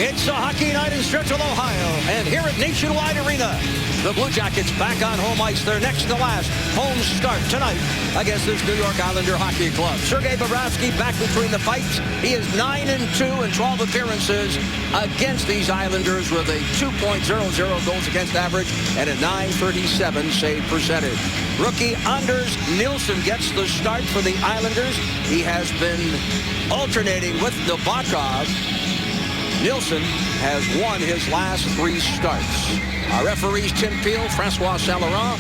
It's a hockey night in Central Ohio, and here at Nationwide Arena, the Blue Jackets back on home ice. Their next to last home start tonight against this New York Islander hockey club. Sergei Bobrovsky back between the fights. He is 9-2 in 12 appearances against these Islanders with a 2.00 goals against average and a .937 save percentage. Rookie Anders Nilsson gets the start for the Islanders. He has been alternating with Nabokov. Nilsson has won his last 3 starts. Our referees, Tim Peel, Francois Saint-Laurent,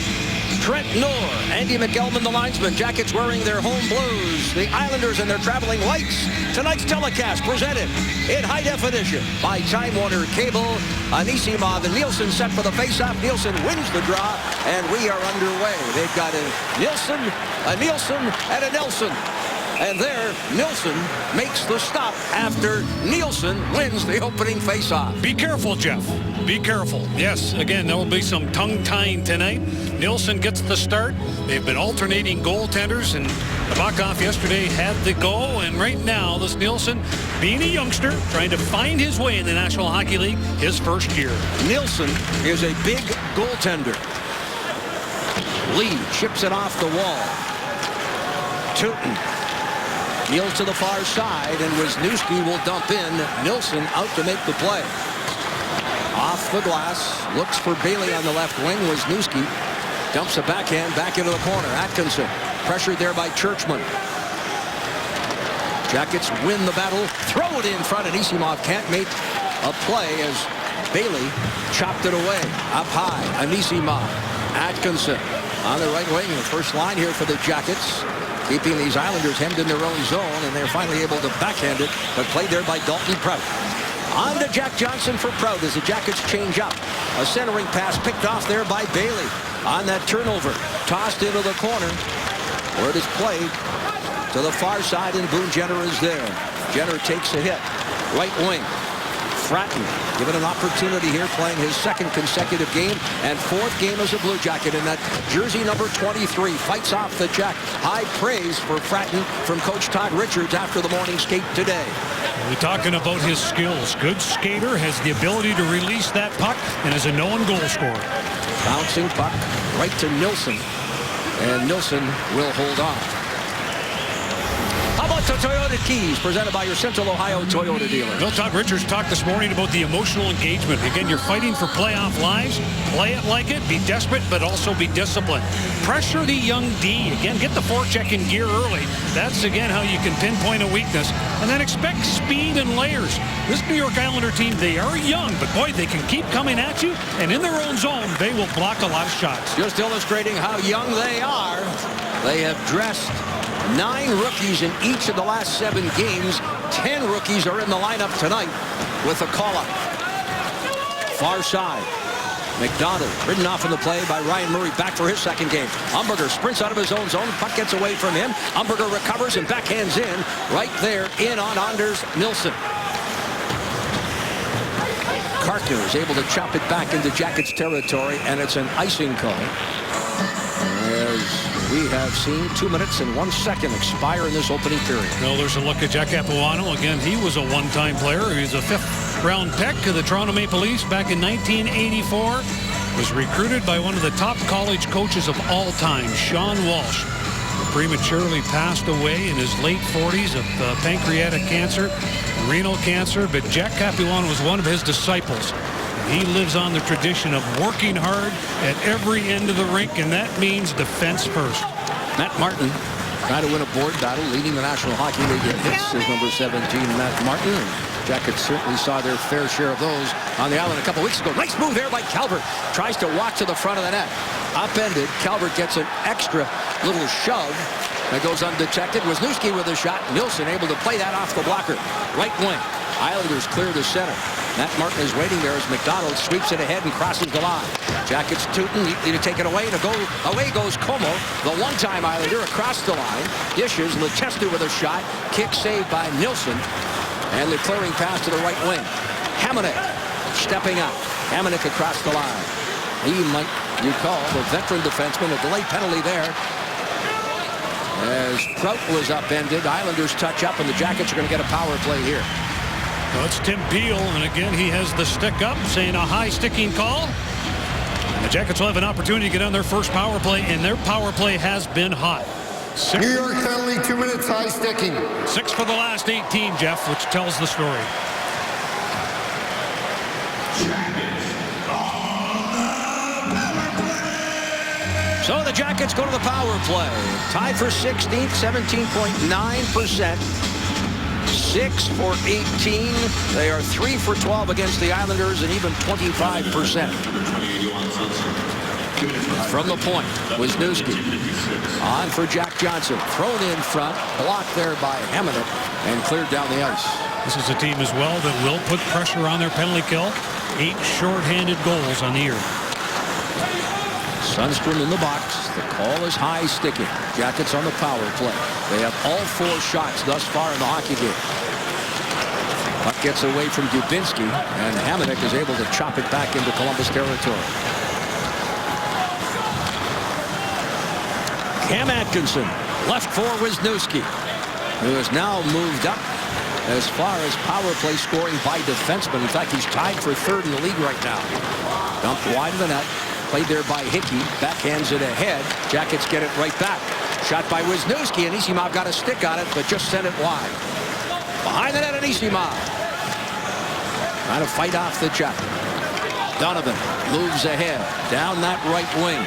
Trent Noor, Andy McElman, the linesman. Jackets wearing their home blues. The Islanders in their traveling whites. Tonight's telecast presented in high definition by Time Warner Cable. Anisimov and Nilsson set for the faceoff. Nilsson wins the draw, and we are underway. They've got a Nilsson, and a Nelson. And there, Nilsson makes the stop after Nilsson wins the opening faceoff. Be careful, Jeff. Be careful. Yes, again, there will be some tongue-tying tonight. Nilsson gets the start. They've been alternating goaltenders, and Nabokov yesterday had the go. And right now, this Nilsson, being a youngster, trying to find his way in the National Hockey League, his first year. Nilsson is a big goaltender. Lee chips it off the wall. Tootin Neals to the far side, and Wisniewski will dump in. Nilsson out to make the play. Off the glass, looks for Bailey on the left wing. Wisniewski dumps a backhand back into the corner. Atkinson pressured there by Churchman. Jackets win the battle. Throw it in front, and Anisimov can't make a play as Bailey chopped it away. Up high, Anisimov. Atkinson on the right wing. The first line here for the Jackets, keeping these Islanders hemmed in their own zone, and they're finally able to backhand it, but played there by Dalton Prout. On to Jack Johnson for Prout as the Jackets change up. A centering pass picked off there by Bailey. On that turnover, tossed into the corner, where it is played to the far side, and Boone Jenner is there. Jenner takes a hit. Right wing. Fratton given an opportunity here, playing his second consecutive game and 4th game as a Blue Jacket in that jersey number 23. Fights off the Jack. High praise for Fratton from Coach Todd Richards after the morning skate today. We're talking about his skills. Good skater, has the ability to release that puck, and is a known goal scorer. Bouncing puck right to Nilsson, and Nilsson will hold on. How about the Toyota Keys, presented by your Central Ohio Toyota dealer? Well, Todd Richards talked this morning about the emotional engagement. Again, you're fighting for playoff lives. Play it like it. Be desperate, but also be disciplined. Pressure the young D. Again, get the forecheck in gear early. That's, again, how you can pinpoint a weakness. And then expect speed and layers. This New York Islander team, they are young, but, boy, they can keep coming at you. And in their own zone, they will block a lot of shots. Just illustrating how young they are. They have dressed 9 rookies in each of the last 7 games. 10 rookies are in the lineup tonight with a call-up. Far side. McDonald ridden off in the play by Ryan Murray, back for his second game. Umberger sprints out of his own zone. Puck gets away from him. Umberger recovers and backhands in. Right there in on Anders Nilsson. Kartner is able to chop it back into Jackets territory, and it's an icing call. As we have seen 2 minutes and 1 second expire in this opening period. Well, there's a look at Jack Capuano. Again, he was a one-time player. He was a 5th-round pick of the Toronto Maple Leafs back in 1984. Was recruited by one of the top college coaches of all time, Sean Walsh. Prematurely passed away in his late 40s of pancreatic cancer, renal cancer. But Jack Capuano was one of his disciples. He lives on the tradition of working hard at every end of the rink, and that means defense first. Matt Martin trying to win a board battle, leading the National Hockey League in hits is number 17, Matt Martin. Jackets certainly saw their fair share of those on the island a couple weeks ago. Nice move there by Calvert. Tries to walk to the front of the net. Upended. Calvert gets an extra little shove that goes undetected. Wisniewski with a shot. Nilsson able to play that off the blocker. Right wing. Islanders clear the center. Matt Martin is waiting there as McDonald sweeps it ahead and crosses the line. Jackets Tootin neatly to take it away, and away goes Como, the one-time Islander, across the line. Dishes, Letestu with a shot. Kick saved by Nilsson. And the clearing pass to the right wing. Hamonic stepping up. Hamonic across the line. He might, you call, the veteran defenseman, a delay penalty there. As Prout was upended, Islanders touch up, and the Jackets are going to get a power play here. Well, it's Tim Peel, and again, he has the stick up, saying a high sticking call. And the Jackets will have an opportunity to get on their first power play, and their power play has been hot. New York penalty, 2 minutes, high sticking. 6 for the last 18, Jeff, which tells the story. So the Jackets go to the power play. Tied for 16th, 17.9%. 6 for 18. They are 3 for 12 against the Islanders and even 25%. From the point, Wisniewski on for Jack Johnson. Thrown in front, blocked there by Hamonic, and cleared down the ice. This is a team as well that will put pressure on their penalty kill. 8 shorthanded goals on the year. Sundstrom in the box. The call is high sticking. Jackets on the power play. They have all 4 shots thus far in the hockey game. Puck gets away from Dubinsky, and Hamonic is able to chop it back into Columbus territory. Cam Atkinson, left for Wisniewski, who has now moved up as far as power play scoring by defensemen. In fact, he's tied for 3rd in the league right now. Dumped wide of the net. Played there by Hickey. Backhands it ahead. Jackets get it right back. Shot by Wisniewski, and Isimov got a stick on it, but just sent it wide. Behind the net, and Isimov trying to fight off the check. Donovan moves ahead down that right wing.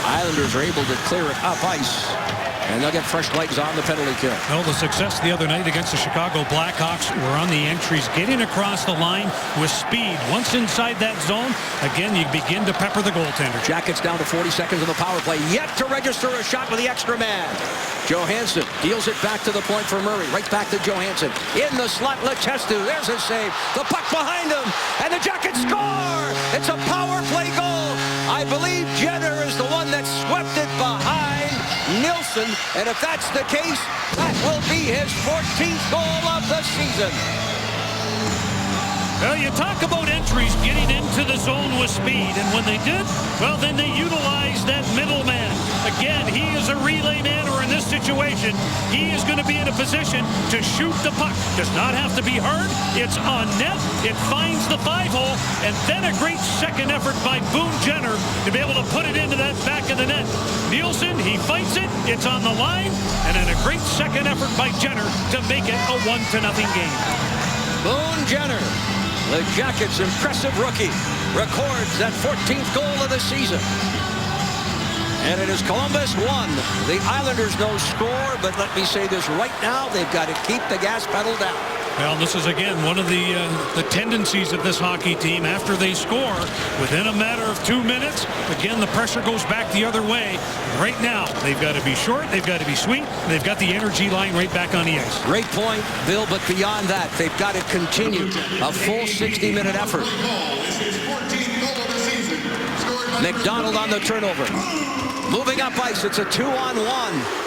Islanders are able to clear it up ice, and they'll get fresh legs on the penalty kill. Well, the success the other night against the Chicago Blackhawks were on the entries, getting across the line with speed. Once inside that zone, again, you begin to pepper the goaltender. Jackets down to 40 seconds on the power play, yet to register a shot with the extra man. Johansson deals it back to the point for Murray. Right back to Johansson. In the slot, Letestu. There's a save. The puck behind him, and the Jackets score! It's a power play goal. I believe Jenner is the one that swept it behind Nilsson, and if that's the case, that will be his 14th goal of the season. Well, you talk about entries getting into the zone with speed, and when they did, well, then they utilized that middleman. Again, he is a relay man, or in this situation, he is going to be in a position to shoot the puck. Does not have to be hard. It's on net. It finds the 5-hole, and then a great second effort by Boone Jenner to be able to put it into that back of the net. Nielsen, he fights it. It's on the line, and then a great second effort by Jenner to make it a 1-0 game. Boone Jenner, the Jackets' impressive rookie, records that 14th goal of the season. And it is Columbus 1. The Islanders no score, but let me say this right now, they've got to keep the gas pedal down. Well, this is, again, one of the tendencies of this hockey team. After they score, within a matter of 2 minutes, again, the pressure goes back the other way. Right now, they've got to be short, they've got to be sweet, and they've got the energy line right back on the ice. Great point, Bill, but beyond that, they've got to continue a full 60-minute effort. McDonald on the turnover. Moving up ice, it's a 2-on-1.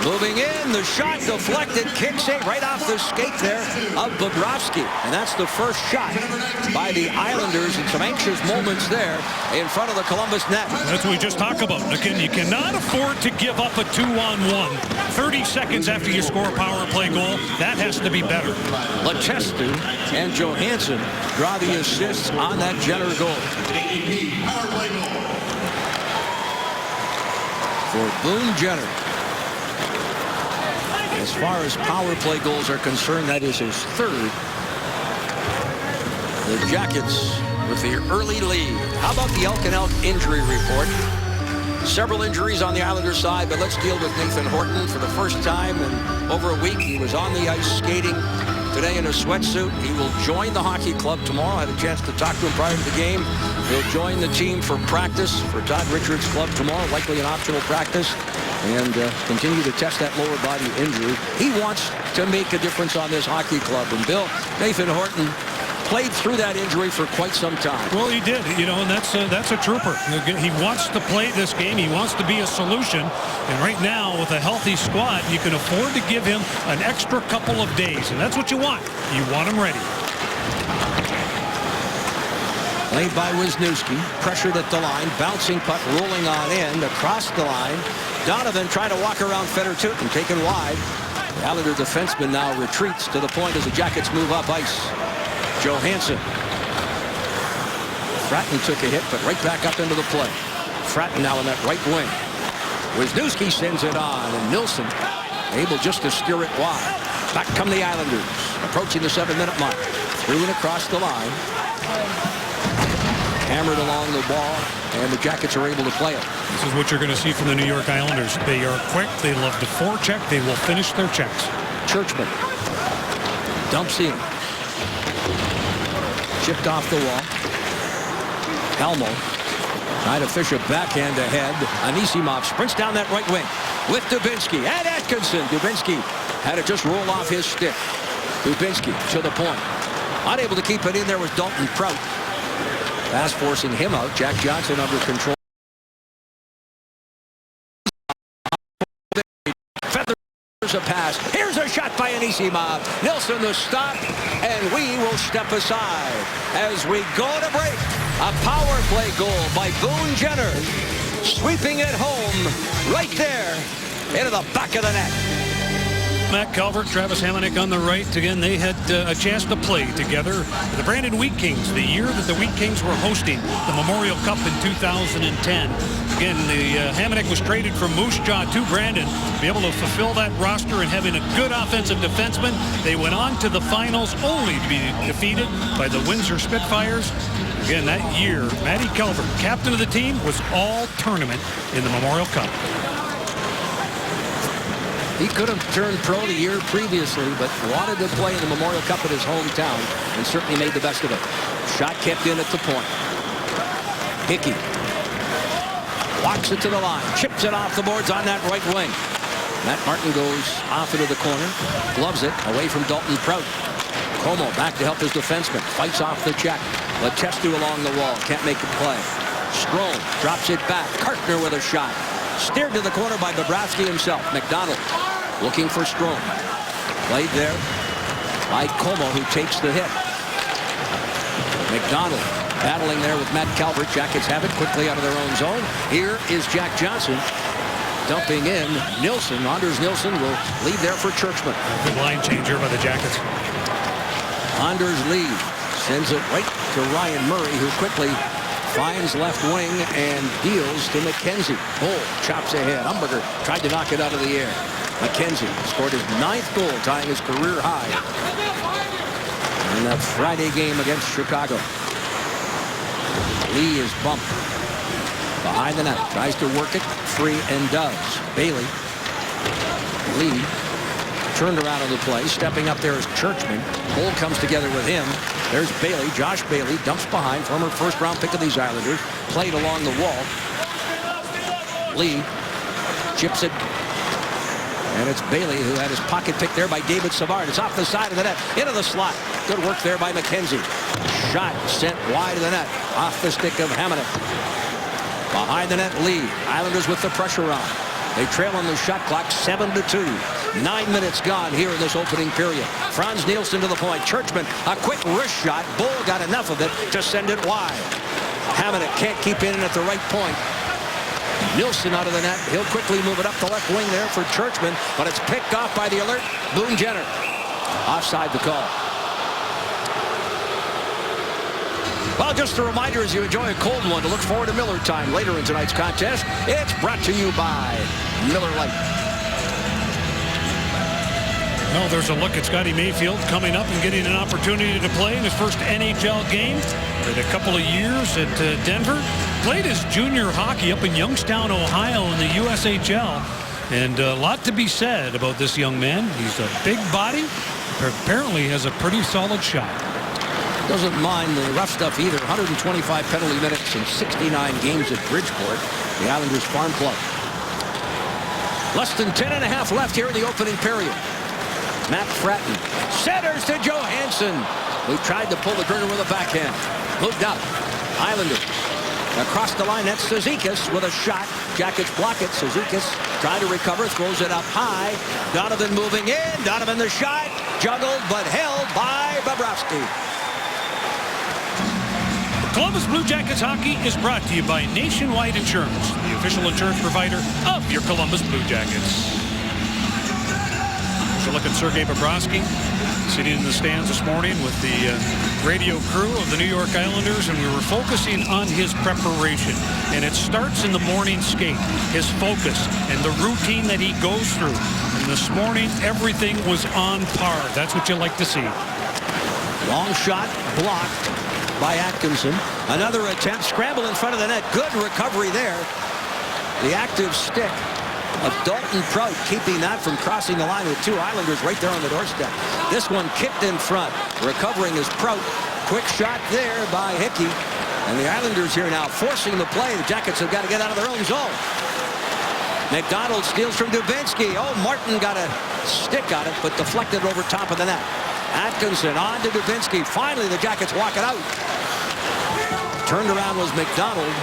Moving in, the shot deflected, kick save right off the skate there of Bobrovsky. And that's the first shot by the Islanders, and some anxious moments there in front of the Columbus net. That's what we just talked about. Again, you cannot afford to give up a 2-on-1. 30 seconds after you score a power play goal, that has to be better. Letestu and Johansson draw the assists on that Jenner goal. For Boone Jenner. As far as power play goals are concerned, that is his 3rd. The Jackets with the early lead. How about the Elk and Elk injury report? Several injuries on the Islanders side, but let's deal with Nathan Horton. For the first time in over a week, he was on the ice skating today in a sweatsuit. He will join the hockey club tomorrow. I had a chance to talk to him prior to the game. He'll join the team for practice for Todd Richards' club tomorrow, likely an optional practice, and continue to test that lower body injury. He wants to make a difference on this hockey club. And Bill, Nathan Horton played through that injury for quite some time. Well, he did, you know, and that's a trooper. He wants to play this game. He wants to be a solution. And right now, with a healthy squad, you can afford to give him an extra couple of days. And that's what you want. You want him ready. Played by Wisniewski, pressured at the line, bouncing puck rolling on end across the line. Donovan trying to walk around Fedor Tyutin, taken wide. The Islander defenseman now retreats to the point as the Jackets move up ice. Johansson. Fratton took a hit, but right back up into the play. Fratton now in that right wing. Wisniewski sends it on, and Nilsson able just to steer it wide. Back come the Islanders, approaching the 7-minute mark. Threw it across the line. Hammered along the ball, and the Jackets are able to play it. This is what you're going to see from the New York Islanders. They are quick. They love to forecheck. They will finish their checks. Churchman dumps in. Chipped off the wall. Elmo trying to fish a backhand ahead. Anisimov sprints down that right wing with Dubinsky and Atkinson. Dubinsky had it just roll off his stick. Dubinsky to the point. Unable to keep it in there was Dalton Prout. Pass forcing him out. Jack Johnson under control. Feathers a pass. Here's a shot by Anisimov. Nilsson the stop, and we will step aside as we go to break. A power play goal by Boone Jenner. Sweeping it home right there into the back of the net. Matt Calvert, Travis Hamonic on the right. Again, they had a chance to play together. The Brandon Wheat Kings, the year that the Wheat Kings were hosting the Memorial Cup in 2010. Again, the Hamonic was traded from Moose Jaw to Brandon to be able to fulfill that roster and having a good offensive defenseman. They went on to the finals only to be defeated by the Windsor Spitfires. Again, that year, Matty Calvert, captain of the team, was all tournament in the Memorial Cup. He could have turned pro the year previously, but wanted to play in the Memorial Cup at his hometown and certainly made the best of it. Shot kept in at the point. Hickey walks it to the line, chips it off the boards on that right wing. Matt Martin goes off into the corner, gloves it away from Dalton Prout. Como back to help his defenseman, fights off the check. Letestu along the wall, can't make a play. Strome drops it back. Kartner with a shot. Steered to the corner by Bobrovsky himself. McDonald looking for Strome. Played there by Como, who takes the hit. McDonald battling there with Matt Calvert. Jackets have it quickly out of their own zone. Here is Jack Johnson dumping in. Nilsson, Anders Nilsson will lead there for Churchman. Good line changer by the Jackets. Anders Lee sends it right to Ryan Murray, who quickly finds left wing and deals to McKenzie. Bull chops ahead. Umberger tried to knock it out of the air. McKenzie scored his 9th goal, tying his career high in that Friday game against Chicago. Lee is bumped behind the net. Tries to work it free and does. Bailey. Lee turned around on the play. Stepping up there is Churchman. Bull comes together with him. There's Bailey. Josh Bailey dumps behind. Former first-round pick of these Islanders. Played along the wall. Lee chips it. And it's Bailey who had his pocket picked there by David Savard. It's off the side of the net. Into the slot. Good work there by McKenzie. Shot sent wide of the net. Off the stick of Hamonic. Behind the net, Lee. Islanders with the pressure on. They trail on the shot clock 7-2. 9 minutes gone here in this opening period. Franz Nielsen to the point. Churchman, a quick wrist shot. Bull got enough of it to send it wide. Hamonic can't keep in at the right point. Nielsen out of the net. He'll quickly move it up the left wing there for Churchman, but it's picked off by the alert Boone Jenner. Offside the call. Well, just a reminder as you enjoy a cold one to look forward to Miller time later in tonight's contest. It's brought to you by Miller Lite. Well, there's a look at Scotty Mayfield coming up and getting an opportunity to play in his first NHL game. Played a couple of years at Denver. Played his junior hockey up in Youngstown, Ohio in the USHL. And a lot to be said about this young man. He's a big body. Apparently has a pretty solid shot. Doesn't mind the rough stuff either. 125 penalty minutes and 69 games at Bridgeport, the Islanders farm club. Less than 10 and a half left here in the opening period. Matt Fratton centers to Johansson, who tried to pull the trigger with a backhand. Moved out. Islanders across the line. That's Cizikas with a shot. Jackets block it. Cizikas trying to recover, throws it up high. Donovan moving in. Donovan the shot. Juggled but held by Bobrovsky. Columbus Blue Jackets hockey is brought to you by Nationwide Insurance, the official insurance provider of your Columbus Blue Jackets. So look at Sergei Bobrovsky sitting in the stands this morning with the radio crew of the New York Islanders, and we were focusing on his preparation. And it starts in the morning skate, his focus, and the routine that he goes through. And this morning, everything was on par. That's what you like to see. Long shot blocked by Atkinson. Another attempt, scramble in front of the net. Good recovery there. The active stick of Dalton Prout keeping that from crossing the line with two Islanders right there on the doorstep. This one kicked in front. Recovering is Prout. Quick shot there by Hickey. And the Islanders here now forcing the play. The Jackets have got to get out of their own zone. McDonald steals from Dubinsky. Oh, Martin got a stick on it, but deflected over top of the net. Atkinson on to Dubinsky. Finally, the Jackets walk it out. Turned around was McDonald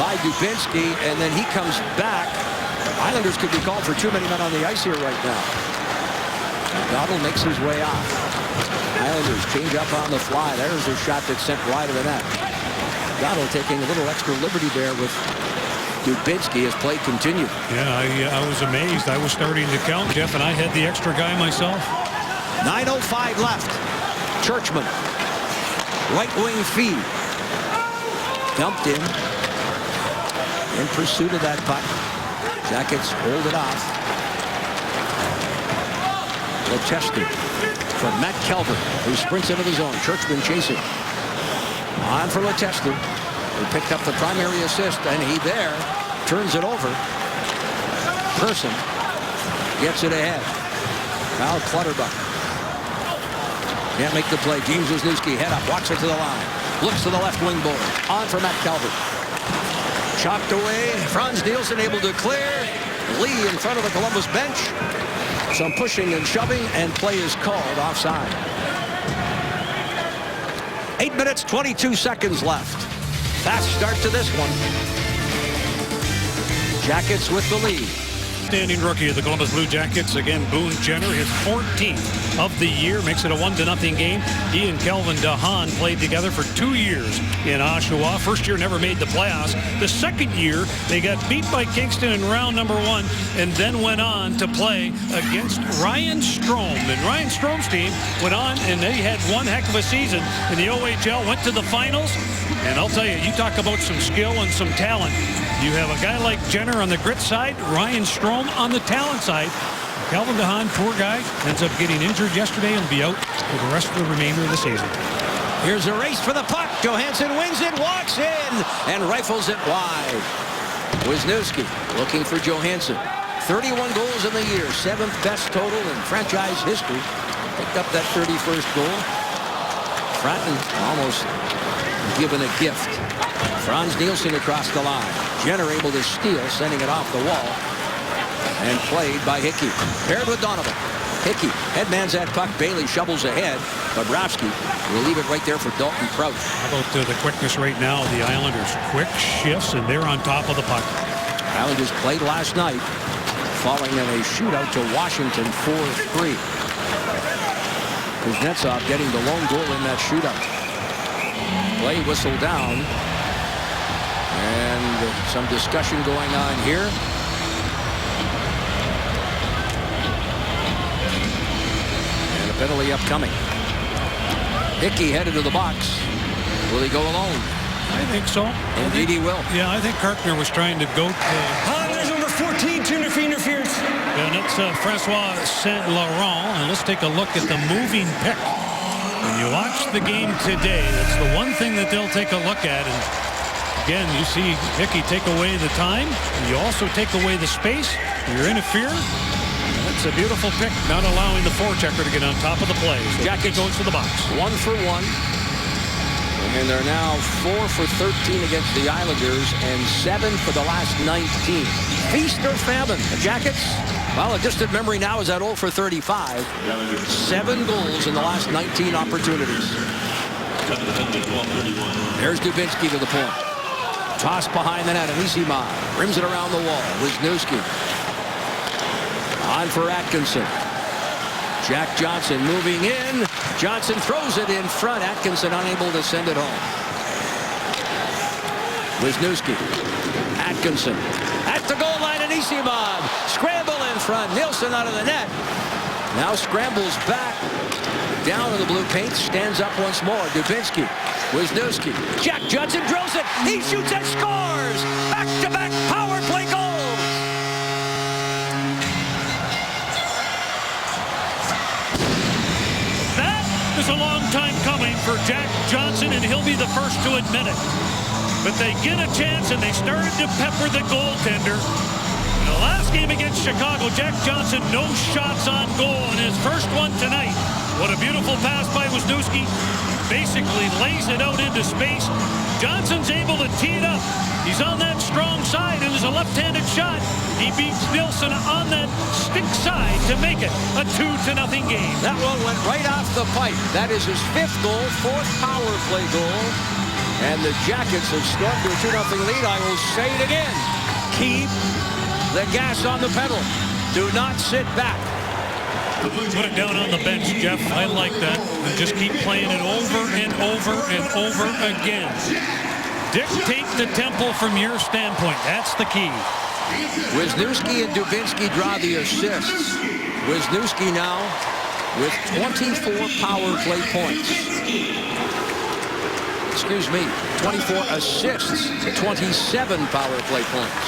by Dubinsky, and then he comes back. Islanders could be called for too many men on the ice here right now. McDonald makes his way off. Islanders change up on the fly. There's a shot that's sent wide of the net. McDonald taking a little extra liberty there with Dubinsky as play continued. Yeah, I was amazed. I was starting to count, Jeff, and I had the extra guy myself. 9:05 left. Churchman. Right wing feed. Dumped in pursuit of that puck. Jackets hold it off. Letestu from Matt Calvert, who sprints into the zone. Churchman chasing. On for Letestu. He picked up the primary assist, and he there turns it over. Person gets it ahead. Kyle Clutterbuck can't make the play. James Wisniewski head up, walks it to the line. Looks to the left wing board. On for Matt Calvert. Chopped away. Franz Nielsen able to clear. Lee in front of the Columbus bench. Some pushing and shoving, and play is called offside. 8 minutes, 22 seconds left. Fast start to this one. Jackets with the lead. Standing rookie of the Columbus Blue Jackets. Again, Boone Jenner, his 14th of the year, makes it a 1-0 game. He and Kelvin DeHaan played together for 2 years in Oshawa. First year never made the playoffs. The second year, they got beat by Kingston in round number 1 and then went on to play against Ryan Strome. And Ryan Strome's team went on and they had one heck of a season in the OHL, went to the finals. And I'll tell you, you talk about some skill and some talent. You have a guy like Jenner on the grit side, Ryan Strome on the talent side. Calvin DeHaan, poor guy, ends up getting injured yesterday and will be out for the rest of the remainder of the season. Here's a race for the puck. Johansson wins it, walks in, and rifles it wide. Wisniewski looking for Johansson. 31 goals in the year, 7th best total in franchise history. Picked up that 31st goal. Fratton almost given a gift. Franz Nielsen across the line. Jenner able to steal, sending it off the wall. And played by Hickey. Paired with Donovan. Hickey headmans that puck. Bailey shovels ahead. Bobrovsky will leave it right there for Dalton Prout. How about the quickness right now of the Islanders? Quick shifts, and they're on top of the puck. Islanders played last night, falling in a shootout to Washington 4-3. Kuznetsov getting the lone goal in that shootout. Play whistled down. And some discussion going on here. And a penalty upcoming. Hickey headed to the box. Will he go alone? I think so. Indeed he will. Yeah, I think Kartner was trying to go to... There's number 14, turn for interference. And it's Francois Saint Laurent. And let's take a look at the moving pick. When you watch the game today, that's the one thing that they'll take a look at. And again, you see Hickey take away the time. And you also take away the space. You're interfering. That's a beautiful pick, not allowing the forechecker to get on top of the play. So Jackets goes to the box. 1 for 1. And they're now 4 for 13 against the Islanders and 7 for the last 19. Feast or famine? The Jackets? Well, a distant memory now is that 0 for 35. 7 goals in the last 19 opportunities. There's Dubinsky to the point. Toss behind the net. Anisimov rims it around the wall. Wisniewski. On for Atkinson. Jack Johnson moving in. Johnson throws it in front. Atkinson unable to send it home. Wisniewski. Atkinson. At the goal line, Anisimov. Scramble in front. Nielsen out of the net. Now scrambles back. Down in the blue paint. Stands up once more. Dubinsky. Wisniewski. Jack Johnson drills it. He shoots and scores. Back-to-back power play goal. That is a long time coming for Jack Johnson, and he'll be the first to admit it. But they get a chance, and they started to pepper the goaltender. In the last game against Chicago, Jack Johnson, no shots on goal in his first one tonight. What a beautiful pass by Wisniewski. Basically lays it out into space. Johnson's able to tee it up. He's on that strong side, and there's a left-handed shot. He beats Nilsson on that stick side to make it a 2-0 game. That one went right off the pipe. That is his 5th goal, 4th power play goal. And the Jackets have stormed to a 2-0 lead. I will say it again. Keep the gas on the pedal. Do not sit back. Put it down on the bench, Jeff. I like that. And just keep playing it over and over and over again. Dictate the tempo from your standpoint. That's the key. Wisniewski and Dubinsky draw the assists. Wisniewski now with 24 power play points. Excuse me, 24 assists, 27 power play points.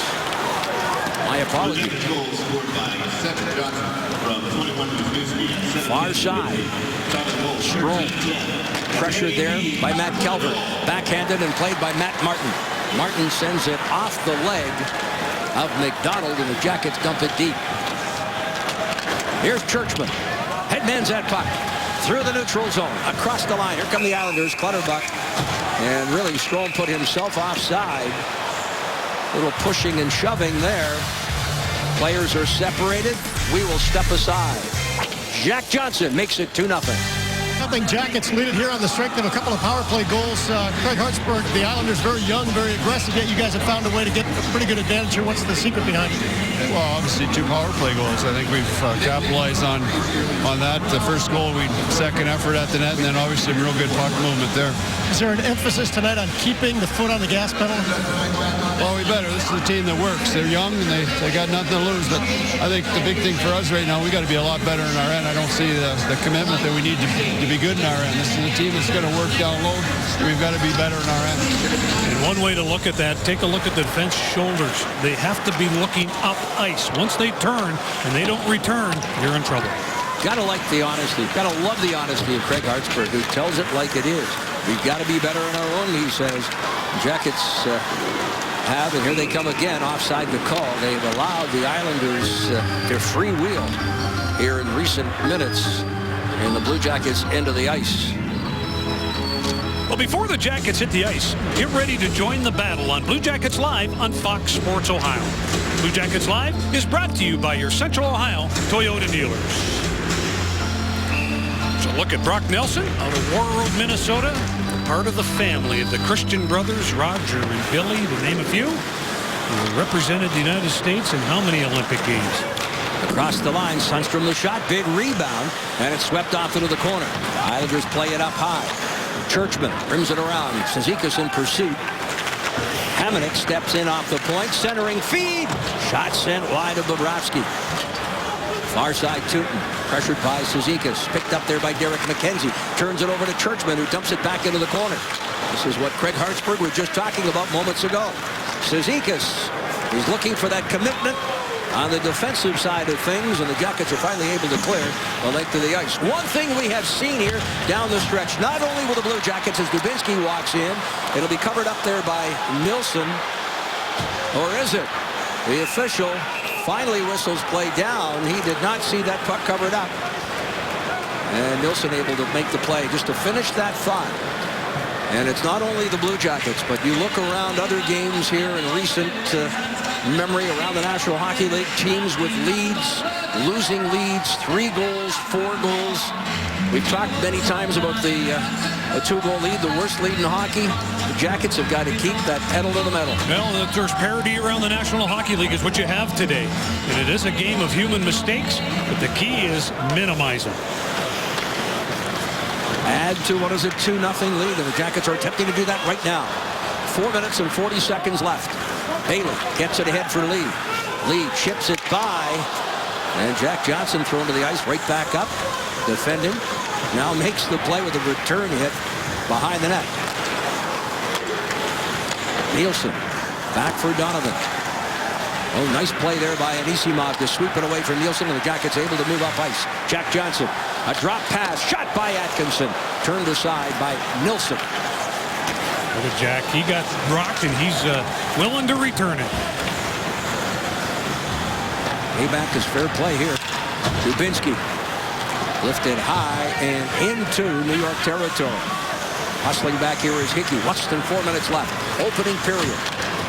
My apologies. Far side. Strome. Pressured there by Matt Calvert. Backhanded and played by Matt Martin. Martin sends it off the leg of McDonald, and the Jackets dump it deep. Here's Churchman. Headman's that puck. Through the neutral zone. Across the line. Here come the Islanders. Clutterbuck. And really, Strome put himself offside. Little pushing and shoving there. Players are separated. We will step aside. Jack Johnson makes it 2-0. Jackets lead it here on the strength of a couple of power play goals. Craig Hartsburg, the Islanders, very young, very aggressive, yet you guys have found a way to get a pretty good advantage here. What's the secret behind it? Well, obviously 2 power play goals. I think we've capitalized on that. The first goal, second effort at the net, and then obviously real good puck movement there. Is there an emphasis tonight on keeping the foot on the gas pedal? Well, we better. This is a team that works. They're young, and they got nothing to lose. But I think the big thing for us right now, we got to be a lot better in our end. I don't see the commitment that we need to be good in our end. This is a team that's going to work down low. We've got to be better in our end. And one way to look at that, take a look at the defense shoulders. They have to be looking up ice. Once they turn and they don't return, you're in trouble. Gotta like the honesty. Gotta love the honesty of Craig Hartsburg, who tells it like it is. We've got to be better in our own, he says. Jackets have, and here they come again, offside the call. They've allowed the Islanders to freewheel here in recent minutes, and the Blue Jackets into the ice. Well, before the Jackets hit the ice, get ready to join the battle on Blue Jackets Live on Fox Sports Ohio. Blue Jackets Live is brought to you by your Central Ohio Toyota dealers. So look at Brock Nelson out of War Road, Minnesota. Part of the family of the Christian brothers, Roger and Billy, to name a few, who represented the United States in how many Olympic Games? Across the line, Sundstrom the shot, big rebound, and it's swept off into the corner. Islanders play it up high. Churchman rims it around. Cizikas in pursuit. Hamonic steps in off the point, centering feed. Shot sent wide of Bobrovsky. Far side Tootin, pressured by Cizikas. Picked up there by Derek McKenzie. Turns it over to Churchman, who dumps it back into the corner. This is what Craig Hartsburg was just talking about moments ago. Cizikas is looking for that commitment on the defensive side of things, and the Jackets are finally able to clear the length of the ice. One thing we have seen here down the stretch, not only will the Blue Jackets, as Dubinsky walks in, it'll be covered up there by Nilsson, or is it? The official finally whistles play down. He did not see that puck covered up. And Nilsson able to make the play. Just to finish that thought, and it's not only the Blue Jackets, but you look around other games here in recent memory around the National Hockey League, teams with leads, losing leads, 3 goals, 4 goals. We've talked many times about the 2-goal lead, the worst lead in hockey. The Jackets have got to keep that pedal to the metal. Well, there's parity around the National Hockey League is what you have today. And it is a game of human mistakes, but the key is minimize them. Add to what is a 2-0 lead, and the Jackets are attempting to do that right now. 4 minutes and 40 seconds left. Bailey gets it ahead for Lee. Lee chips it by And Jack Johnson thrown to the ice, right back up, defending. Now makes the play with a return hit behind the net. Nielsen back for Donovan. Oh, nice play there by Anisimov to sweep it away from Nielsen, and the Jackets able to move up ice. Jack Johnson, a drop pass, shot by Atkinson, turned aside by Nilsson. Look at Jack. He got rocked, and he's willing to return it. Payback is fair play here. Dubinsky lifted high and into New York territory. Hustling back here is Hickey. Less than 4 minutes left. Opening period.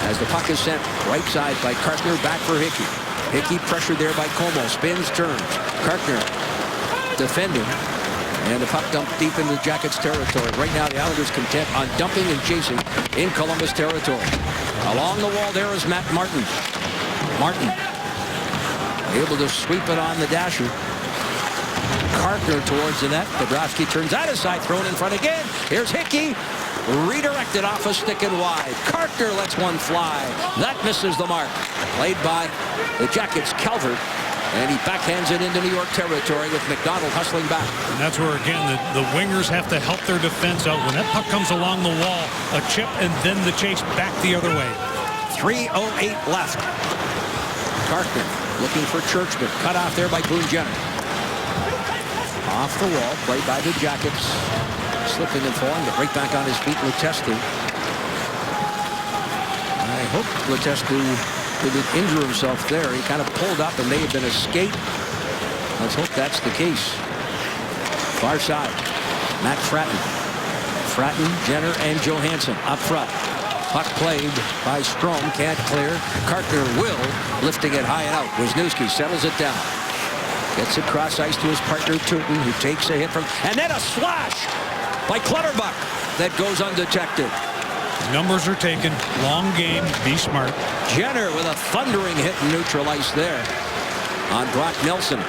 As the puck is sent right side by Kartner, back for Hickey. Hickey pressured there by Como. Spins, turns. Kartner defending. And the puck dumped deep into the Jackets territory. Right now the Islanders content on dumping and chasing in Columbus territory. Along the wall there is Matt Martin. Martin able to sweep it on the dasher. Kartner towards the net. Bobrovsky turns out his side, thrown in front again. Here's Hickey. Redirected off a stick and wide. Kartner lets one fly. That misses the mark. Played by the Jackets' Calvert. And he backhands it into New York territory with McDonald hustling back. And that's where, again, the wingers have to help their defense out. When that puck comes along the wall, a chip and then the chase back the other way. 3:08 left. Kartner looking for Churchman. Cut off there by Boone Jenner. Off the wall, played by the Jackets. Slipping and falling, but right back on his feet, Letestu. I hope Letestu didn't injure himself there. He kind of pulled up and may have been a skate. Let's hope that's the case. Far side, Matt Fratton. Fratton, Jenner, and Johansson up front. Puck played by Strome, can't clear. Kartner will, lifting it high and out. Wisniewski settles it down. Gets it cross ice to his partner, Tooten, who takes a hit from, and then a slash by Clutterbuck that goes undetected. Numbers are taken. Long game. Be smart. Jenner with a thundering hit in neutral ice there on Brock Nelson.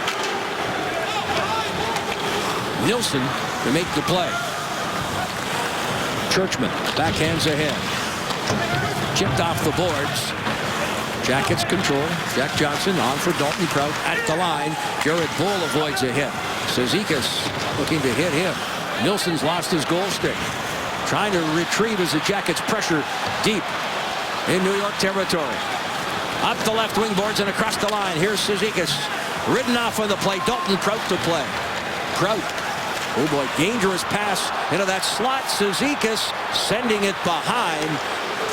Nilsson to make the play. Churchman backhands ahead. Chipped off the boards. Jackets control. Jack Johnson on for Dalton Prout at the line. Jared Bull avoids a hit. Cizikas looking to hit him. Nilsson's lost his goal stick. Trying to retrieve as the Jackets pressure deep in New York territory. Up the left wing boards and across the line. Here's Cizikas. Ridden off on the play. Dalton Prout to play. Prout. Oh boy, dangerous pass into that slot. Cizikas sending it behind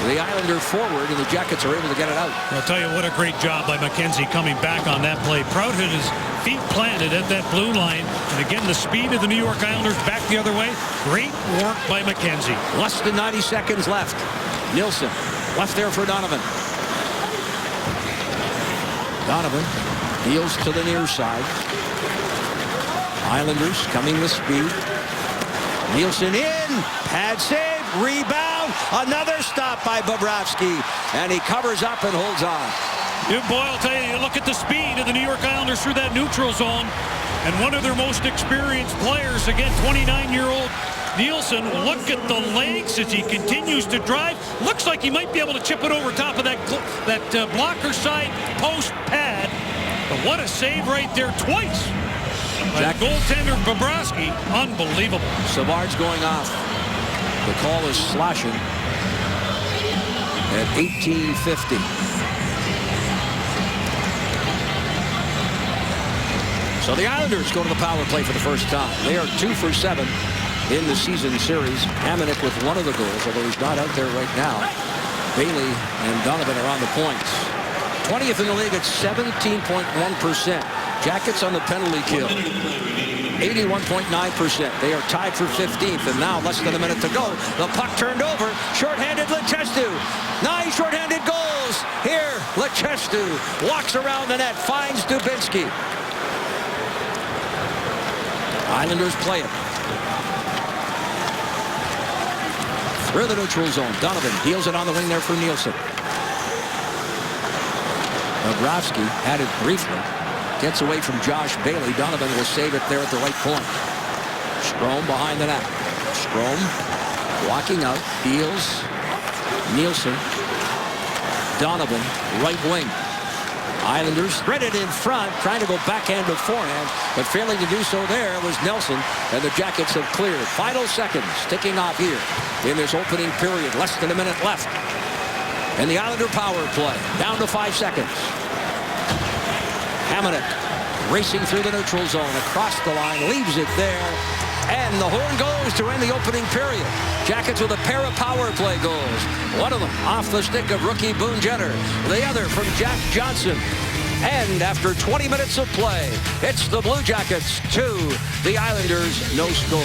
the Islander forward, and the Jackets are able to get it out. I'll tell you what, a great job by McKenzie coming back on that play. Prout had his feet planted at that blue line, and again the speed of the New York Islanders back the other way. Great work by McKenzie. Less than 90 seconds left. Nilsson left there for Donovan. Donovan deals to the near side. Islanders coming with speed. Nielsen in. Pad save. Rebound. Another stop by Bobrovsky. And he covers up and holds on. Boy, I'll tell you, look at the speed of the New York Islanders through that neutral zone. And one of their most experienced players, again, 29-year-old Nielsen. Look at the legs as he continues to drive. Looks like he might be able to chip it over top of that blocker side post pad. But what a save right there twice. Jack goaltender Bobrovsky, unbelievable. Savard's going off. The call is slashing at 18:50. So the Islanders go to the power play for the first time. They are 2 for 7 in the season series. Hamonic with one of the goals, although he's not out there right now. Bailey and Donovan are on the points. 20th in the league at 17.1%. Jackets on the penalty kill. 81.9%. They are tied for 15th, and now less than a minute to go. The puck turned over. Shorthanded Letestu. 9 shorthanded goals. Here, Letestu walks around the net, finds Dubinsky. Islanders play it. Through the neutral zone. Donovan deals it on the wing there for Nielsen. Bobrovsky had it briefly. Gets away from Josh Bailey. Donovan will save it there at the right point. Strome behind the net. Strome walking out. Deals. Nielsen. Donovan, right wing. Islanders threaded in front, trying to go backhand to forehand, but failing to do so there was Nelson, and the Jackets have cleared. Final seconds ticking off here in this opening period. Less than a minute left. And the Islander power play, down to 5 seconds. Hamonic racing through the neutral zone, across the line, leaves it there, and the horn goes to end the opening period. Jackets with a pair of power play goals. One of them off the stick of rookie Boone Jenner, the other from Jack Johnson. And after 20 minutes of play, it's the Blue Jackets 2, the Islanders no score.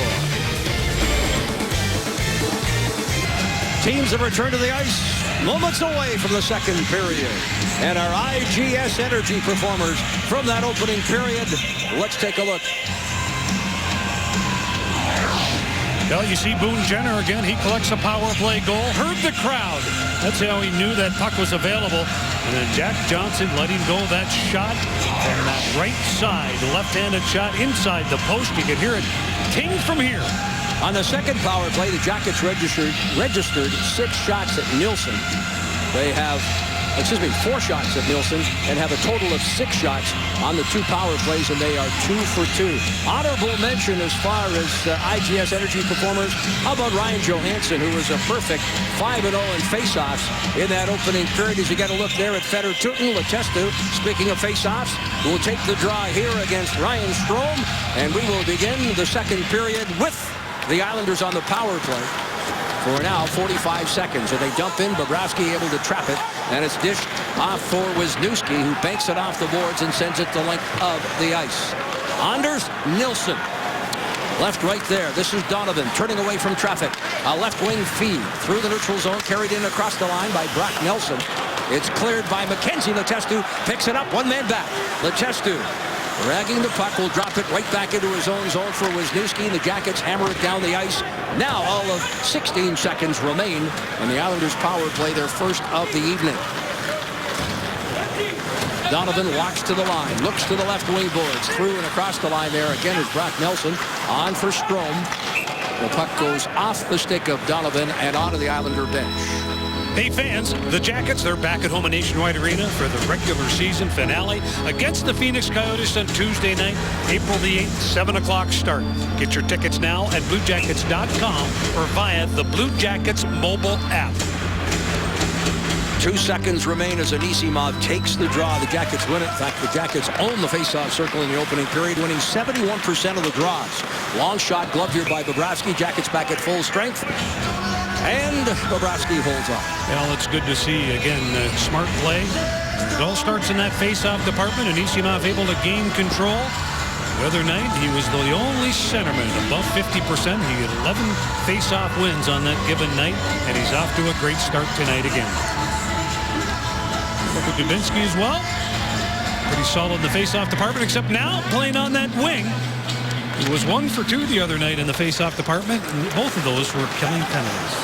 Teams have returned to the ice moments away from the second period. And our IGS Energy performers from that opening period. Let's take a look. Well, you see Boone Jenner again. He collects a power play goal. Heard the crowd. That's how he knew that puck was available. And then Jack Johnson letting go that shot from that right side. Left-handed shot inside the post. You can hear it ting from here. On the second power play, the Jackets registered 6 shots at Nielsen. They have, 4 shots at Nielsen and have a total of 6 shots on the 2 power plays, and they are 2 for 2. Honorable mention as far as IGS Energy performers. How about Ryan Johansson, who was a perfect 5-0 in faceoffs in that opening period. As you get a look there at Feder Tutin, Letestu, speaking of faceoffs, will take the draw here against Ryan Strome, and we will begin the second period with the Islanders on the power play. For now, 45 seconds, and they dump in. Bobrovsky able to trap it, and it's dished off for Wisniewski, who banks it off the boards and sends it the length of the ice. Anders Nilsson, left right there. This is Donovan turning away from traffic. A left wing feed through the neutral zone, carried in across the line by Brock Nelson. It's cleared by Mackenzie Letestu, picks it up, one man back. Letestu dragging the puck, will drop it right back into his own zone for Wisniewski, and the Jackets hammer it down the ice. Now all of 16 seconds remain, and the Islanders power play their first of the evening. Donovan walks to the line, looks to the left wing boards, through and across the line there again is Brock Nelson, on for Strome. The puck goes off the stick of Donovan and onto the Islander bench. Hey fans, the Jackets, they're back at home at Nationwide Arena for the regular season finale against the Phoenix Coyotes on Tuesday night, April the 8th, 7 o'clock start. Get your tickets now at BlueJackets.com or via the Blue Jackets mobile app. 2 seconds remain as Anisimov takes the draw. The Jackets win it. In fact, the Jackets own the faceoff circle in the opening period, winning 71% of the draws. Long shot gloved here by Bobrovsky. Jackets back at full strength. And Bobrovsky holds on. Well, it's good to see, again, smart play. It all starts in that face-off department. Anisimov able to gain control. The other night, he was the only centerman above 50%. He had 11 face-off wins on that given night, and he's off to a great start tonight again. Look at Dubinsky as well. Pretty solid in the face-off department, except now playing on that wing. He was 1 for 2 the other night in the face-off department, and both of those were killing penalties.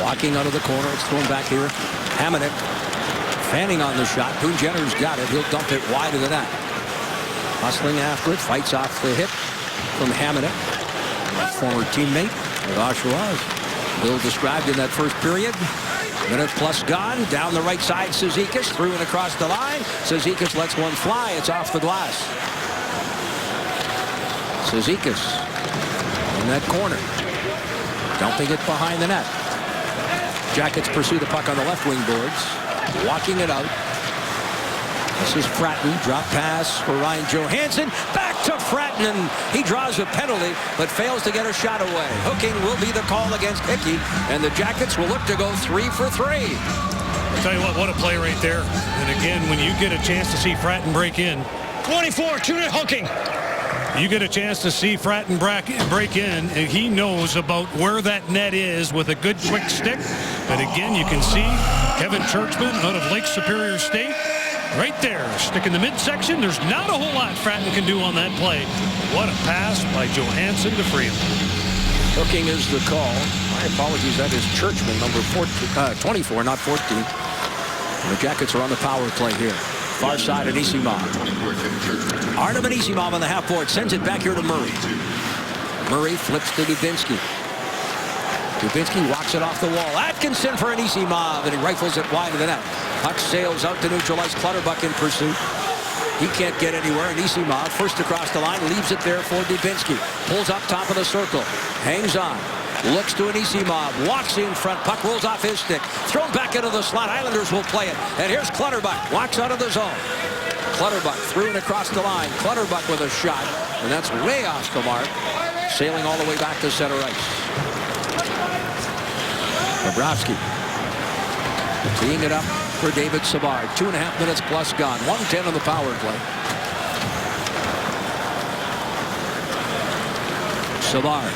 Walking out of the corner, it's thrown back here. Hamonic fanning on the shot. Boone Jenner's got it. He'll dump it wide of the net. Hustling after it, fights off the hit from Hamonic. Former teammate of Oshawa. Bill described in that first period. Minute plus gone. Down the right side, Cizikas through and across the line. Cizikas lets one fly. It's off the glass. Cizikas in that corner. Dumping it behind the net. Jackets pursue the puck on the left wing boards. Walking it out. This is Fratton. Drop pass for Ryan Johansson. Back to Fratton, and he draws a penalty, but fails to get a shot away. Hooking will be the call against Hickey, and the Jackets will look to go 3 for 3. I'll tell you what a play right there. And again, when you get a chance to see Fratton break in. 24, 2-0 Hooking. You get a chance to see Fratton break in, and he knows about where that net is with a good quick stick. But again, you can see Kevin Churchman out of Lake Superior State right there, stick in the midsection. There's not a whole lot Fratton can do on that play. What a pass by Johansson to Freeman. Hooking is the call. My apologies, that is Churchman, number 24, not 14. And the Jackets are on the power play here. Far side, Anisimov. Artem Anisimov on the half board, sends it back here to Murray. Murray flips to Dubinsky. Dubinsky walks it off the wall. Atkinson for an easy mob, and he rifles it wide of the net. Puck sails out to neutralize. Clutterbuck in pursuit. He can't get anywhere. An easy mob first across the line, leaves it there for Dubinsky. Pulls up top of the circle, hangs on, looks to an easy mob, walks in front, puck rolls off his stick, thrown back into the slot. Islanders will play it, and here's Clutterbuck, walks out of the zone. Clutterbuck threw it across the line. Clutterbuck with a shot, and that's way off the mark, sailing all the way back to center ice. Bobrovsky teeing it up for David Savard. 2.5 minutes plus gone. 1:10 on the power play. Savard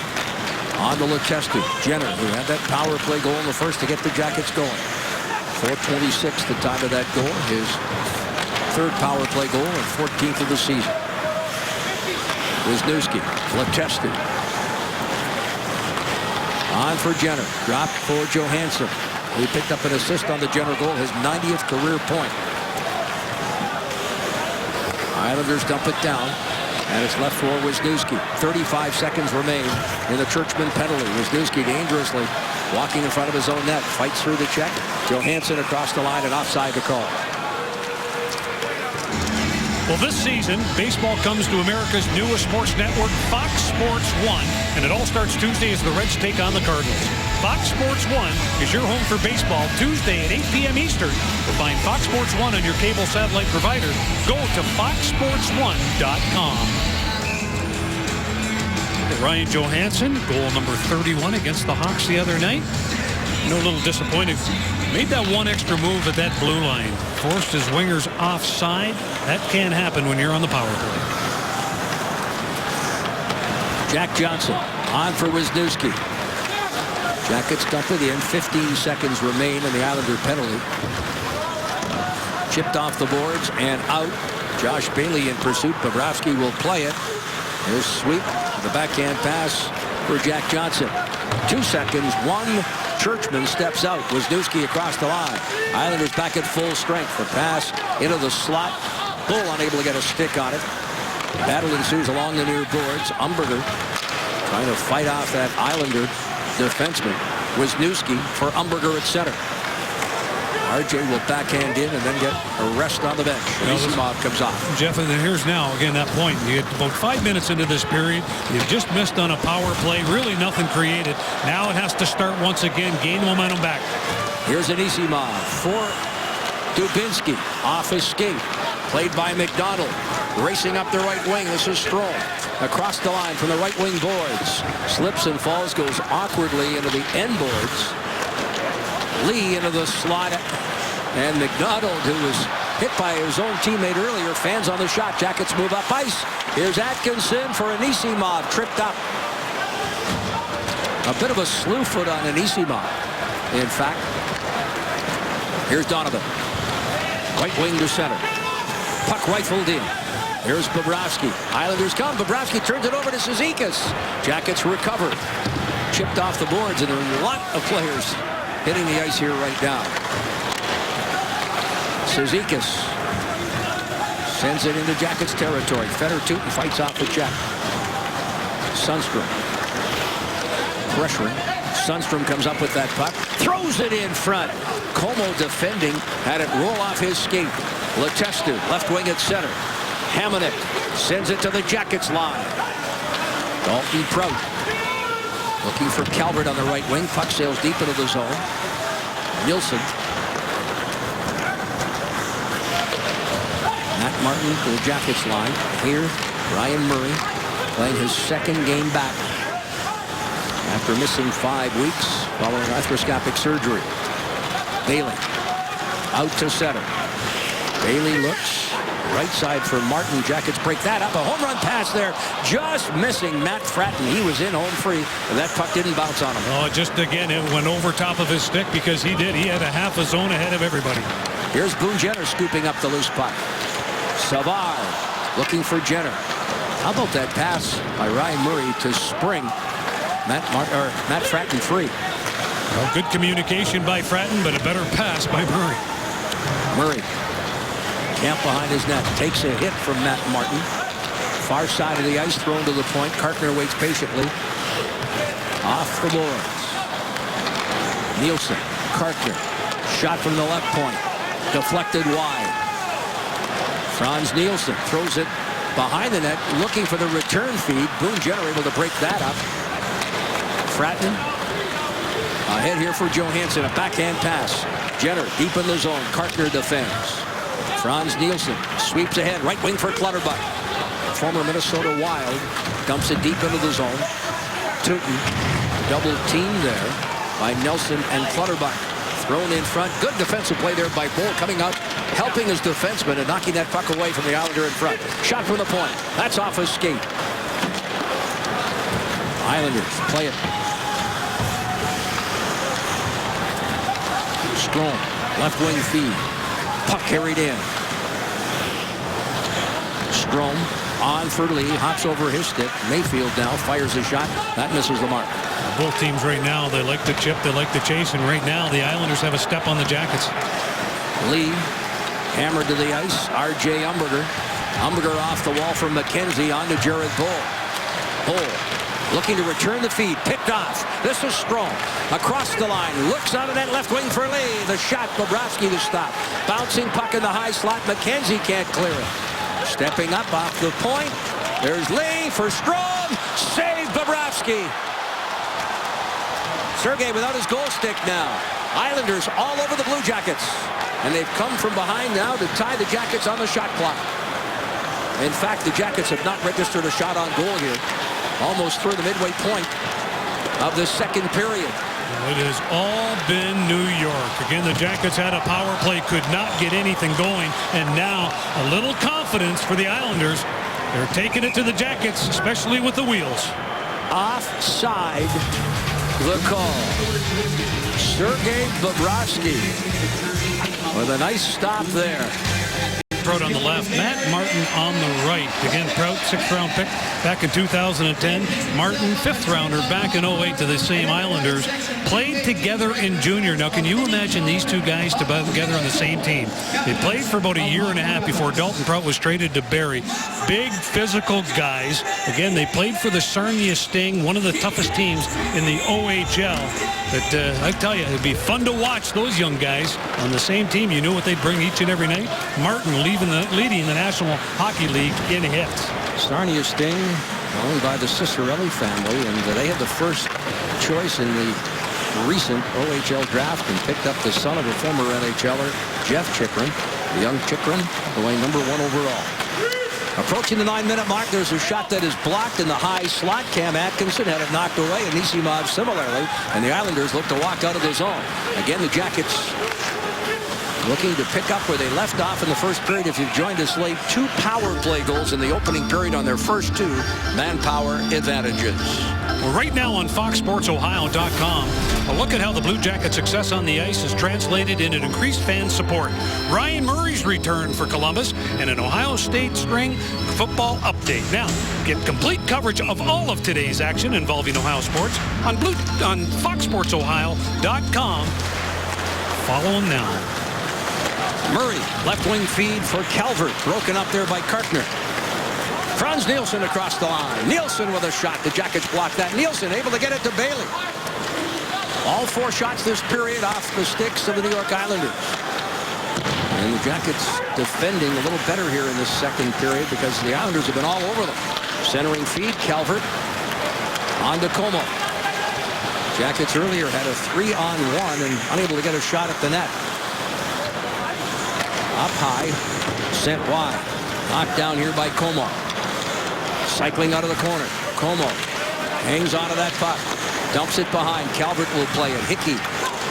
on to Letestu. Jenner, who had that power play goal in the first to get the Jackets going. 4:26 the time of that goal. His third power play goal and 14th of the season. Wisniewski. Letestu. On for Jenner. Dropped for Johansson. He picked up an assist on the Jenner goal, his 90th career point. Islanders dump it down, and it's left for Wisniewski. 35 seconds remain in the Churchman penalty. Wisniewski dangerously walking in front of his own net. Fights through the check. Johansson across the line and offside to call. Well, this season, baseball comes to America's newest sports network, Fox Sports 1, and it all starts Tuesday as the Reds take on the Cardinals. Fox Sports 1 is your home for baseball Tuesday at 8 p.m. Eastern. To find Fox Sports 1 on your cable satellite provider, go to foxsports1.com. Ryan Johansson, goal number 31 against the Hawks the other night. A little disappointed. Made that one extra move at that blue line. Forced his wingers offside. That can happen when you're on the power play. Jack Johnson on for Wisniewski. Jackets dump it in. 15 seconds remain in the Islander penalty. Chipped off the boards and out. Josh Bailey in pursuit. Bobrovsky will play it. Here's sweep. The backhand pass for Jack Johnson. 2 seconds. One. Churchman steps out. Wisniewski across the line. Islanders back at full strength. The pass into the slot. Bull unable to get a stick on it. Battle ensues along the near boards. Umberger trying to fight off that Islander defenseman. Wisniewski for Umberger at center. RJ will backhand in and then get a rest on the bench. Anisimov comes off. Jeff, and here's now, again, that point. You get about 5 minutes into this period. You've just missed on a power play. Really nothing created. Now it has to start once again. Gain momentum back. Here's Anisimov for Dubinsky. Off his skate. Played by McDonald. Racing up the right wing. This is Stroll. Across the line from the right wing boards. Slips and falls. Goes awkwardly into the end boards. Lee into the slot, and McDonald, who was hit by his own teammate earlier, fans on the shot. Jackets move up ice. Here's Atkinson for Anisimov, tripped up. A bit of a slew foot on Anisimov, in fact. Here's Donovan. Right wing to center. Puck rifled in. Here's Bobrovsky. Islanders come. Bobrovsky turns it over to Cizikas. Jackets recover. Chipped off the boards, and a lot of players hitting the ice here right now. Cizikas sends it into Jackets territory. Fedor-Tutin fights off the check. Sundstrom pressuring. Sundstrom comes up with that puck. Throws it in front. Como defending. Had it roll off his skate. Letestu, left wing at center. Hamonic sends it to the Jackets line. Dalton Prout looking for Calvert on the right wing. Puck sails deep into the zone. Nielsen. Matt Martin to the Jackets line. Here, Ryan Murray playing his second game back after missing 5 weeks following arthroscopic surgery. Bailey out to center. Bailey looks. Right side for Martin. Jackets break that up. A home run pass there. Just missing Matt Fratton. He was in home free, and that puck didn't bounce on him. Oh, just again, it went over top of his stick because he did. He had a half a zone ahead of everybody. Here's Boone Jenner scooping up the loose puck. Savard looking for Jenner. How about that pass by Ryan Murray to spring Matt Fratton free? Well, good communication by Fratton, but a better pass by Murray. Murray. Camp behind his net. Takes a hit from Matt Martin. Far side of the ice, thrown to the point. Kartner waits patiently. Off the boards. Nielsen, Carter, shot from the left point, deflected wide. Franz Nielsen throws it behind the net, looking for the return feed. Boone Jenner able to break that up. Fratton ahead here for Johansson, a backhand pass. Jenner deep in the zone, Carter defends. Franz Nielsen sweeps ahead, right wing for Clutterbuck. Former Minnesota Wild dumps it deep into the zone. Tooten double team there by Nelson and Clutterbuck. Thrown in front. Good defensive play there by Bull, coming out, helping his defenseman and knocking that puck away from the Islander in front. Shot from the point. That's off his skate. Islanders play it. Strong. Left wing feed. Puck carried in. Strome on for Lee. Hops over his stick. Mayfield now fires a shot. That misses the mark. Both teams right now, they like to chip, they like to chase, and right now the Islanders have a step on the Jackets. Lee hammered to the ice. R.J. Umberger. Umberger off the wall from McKenzie on to Jared Bull. Bull looking to return the feed. Picked off. This is Strome. Across the line. Looks out of that left wing for Lee. The shot. Bobrovsky to stop. Bouncing puck in the high slot. McKenzie can't clear it. Stepping up off the point. There's Lee for Strome. Save Bobrovsky. Sergei without his goal stick now. Islanders all over the Blue Jackets. And they've come from behind now to tie the Jackets on the shot clock. In fact, the Jackets have not registered a shot on goal here. Almost through the midway point of the second period. It has all been New York. Again, the Jackets had a power play, could not get anything going. And now a little confidence for the Islanders. They're taking it to the Jackets, especially with the wheels. Offside. The call. Sergei Bobrovsky with a nice stop there. Prout on the left, Matt Martin on the right. Again, Prout, 6th round pick back in 2010. Martin, 5th rounder back in 08 to the same Islanders. Played together in junior. Now, can you imagine these two guys together on the same team? They played for about a year and a half before Dalton Prout was traded to Barrie. Big physical guys. Again, they played for the Sarnia Sting, one of the toughest teams in the OHL. But I tell you, it'd be fun to watch those young guys on the same team. You knew what they'd bring each and every night. Martin leading the National Hockey League in hits. Sarnia Sting, owned by the Cicerelli family, and they had the first choice in the recent OHL draft and picked up the son of a former NHLer, Jeff Chychrun. The young Chychrun going number 1 overall. Approaching the 9-minute mark, there's a shot that is blocked in the high slot. Cam Atkinson had it knocked away, and Nisimov similarly, and the Islanders look to walk out of the zone. Again, the Jackets looking to pick up where they left off in the first period. If you've joined us late, 2 power play goals in the opening period on their first 2 manpower advantages. Well, right now on FoxSportsOhio.com, a look at how the Blue Jackets' success on the ice is translated into increased fan support. Ryan Murray's return for Columbus and an Ohio State spring football update. Now, get complete coverage of all of today's action involving Ohio sports on FoxSportsOhio.com. Follow him now. Murray, left wing feed for Calvert, broken up there by Kartner. Franz Nielsen across the line. Nielsen with a shot. The Jackets block that. Nielsen able to get it to Bailey. All 4 shots this period off the sticks of the New York Islanders. And the Jackets defending a little better here in this second period because the Islanders have been all over them. Centering feed, Calvert on to Como. Jackets earlier had a 3-on-1 and unable to get a shot at the net. Up high, sent wide. Knocked down here by Como. Cycling out of the corner. Como hangs onto that puck. Dumps it behind. Calvert will play it. Hickey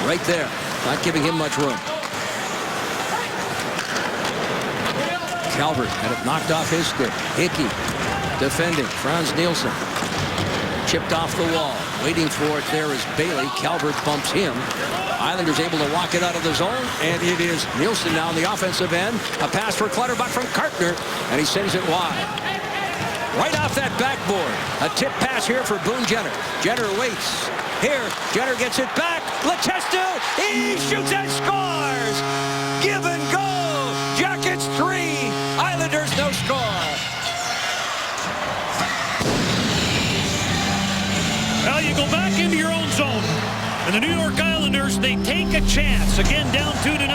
right there. Not giving him much room. Calvert had it knocked off his stick. Hickey defending. Franz Nielsen chipped off the wall. Waiting for it there is Bailey. Calvert bumps him. Islanders able to walk it out of the zone, and it is Nielsen now on the offensive end. A pass for Clutterbuck from Kartner, and he sends it wide. Right off that backboard. A tip pass here for Boone Jenner. Jenner waits. Here, Jenner gets it back. Letestu, he shoots and scores! Give and go! Jackets 3, Islanders no score. Well, you go back into your own zone, and the New York Islanders Islanders, they take a chance. Again, down 2-0.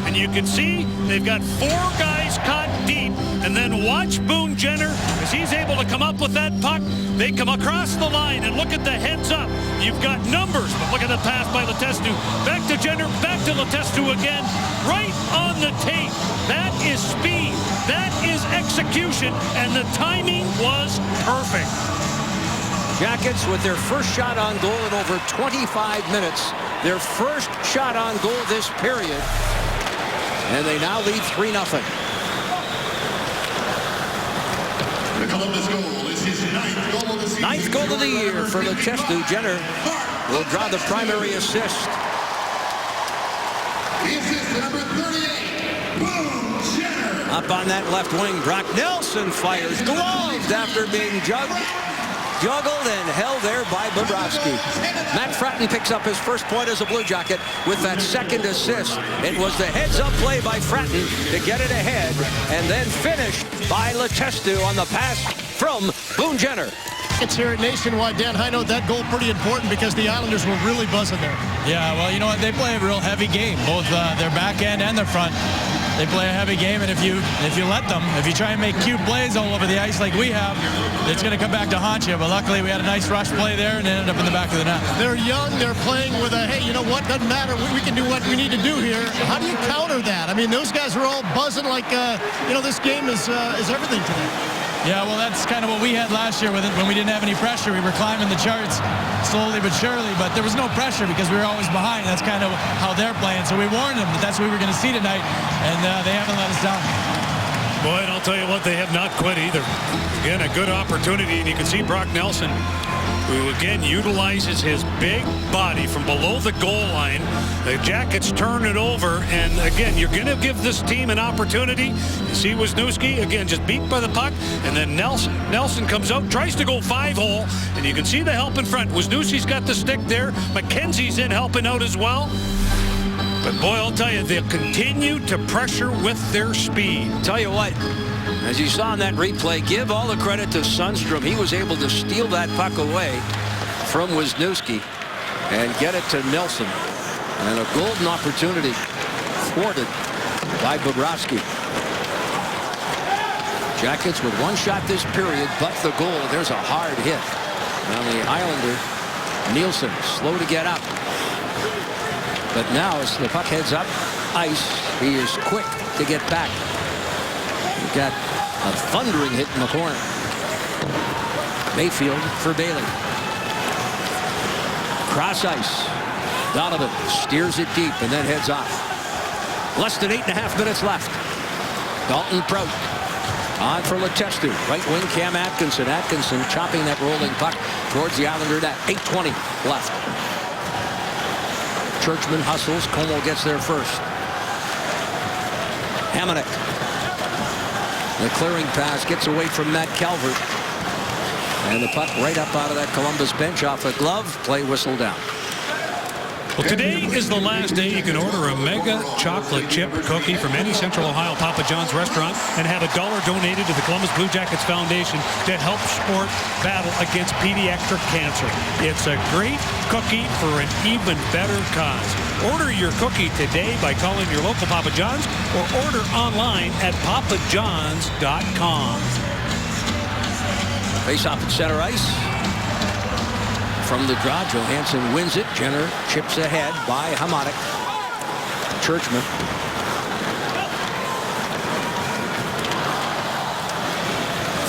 And you can see they've got 4 guys caught deep. And then watch Boone Jenner as he's able to come up with that puck. They come across the line and look at the heads up. You've got numbers, but look at the pass by Letestu. Back to Jenner, back to Letestu again. Right on the tape. That is speed. That is execution. And the timing was perfect. Jackets with their first shot on goal in over 25 minutes. Their first shot on goal this period. And they now lead 3-0. The Columbus goal is his 9th goal of the season. 9th goal of the year for Letestu. Jenner will draw the primary assist. The assist to number 38, Boone Jenner. Up on that left wing, Brock Nelson fires. Gloved after being juggled and held there by Bobrovsky. Matt Fratton picks up his first point as a Blue Jacket with that second assist. It was the heads-up play by Fratton to get it ahead, and then finished by Letestu on the pass from Boone Jenner. It's here at Nationwide. Dan Heino, that goal pretty important because the Islanders were really buzzing there. Yeah, well, you know what? They play a real heavy game, both their back end and their front. They play a heavy game, and if you let them, if you try and make cute plays all over the ice like we have, it's going to come back to haunt you. But luckily, we had a nice rush play there and ended up in the back of the net. They're young. They're playing with a, hey, you know what? Doesn't matter. We can do what we need to do here. How do you counter that? I mean, those guys are all buzzing like, this game is everything to them. Yeah, well, that's kind of what we had last year with it when we didn't have any pressure. We were climbing the charts slowly but surely, but there was no pressure because we were always behind. That's kind of how they're playing. So we warned them that that's what we were going to see tonight, and they haven't let us down. Boy, and I'll tell you what, they have not quit either. Again, a good opportunity, and you can see Brock Nelson, who again utilizes his big body from below the goal line. The Jackets turn it over, and again, you're going to give this team an opportunity. You see Wisniewski, again, just beat by the puck, and then Nelson comes out, tries to go 5-hole, and you can see the help in front. Wisniewski's got the stick there. McKenzie's in helping out as well. But boy, I'll tell you, they'll continue to pressure with their speed. Tell you what, as you saw in that replay, give all the credit to Sundstrom. He was able to steal that puck away from Wisniewski and get it to Nelson. And a golden opportunity thwarted by Bobrovsky. Jackets with one shot this period, but the goal. There's a hard hit. Now the Islander, Nielsen, slow to get up. But now as the puck heads up ice, he is quick to get back. He got a thundering hit in the corner. Mayfield for Bailey. Cross ice. Donovan steers it deep and then heads off. Less than 8.5 minutes left. Dalton Prout on for Letestu. Right wing Cam Atkinson. Atkinson chopping that rolling puck towards the Islander net. 8:20 left. Churchman hustles. Como gets there first. Hamonic. The clearing pass gets away from Matt Calvert. And the puck right up out of that Columbus bench off a glove. Play whistle down. Well, today is the last day you can order a mega chocolate chip cookie from any Central Ohio Papa John's restaurant and have $1 donated to the Columbus Blue Jackets Foundation to help support battle against pediatric cancer. It's a great cookie for an even better cause. Order your cookie today by calling your local Papa John's or order online at papajohns.com. Face off at center ice. From the draw, Johansson wins it. Jenner chips ahead by Hamonic. Churchman.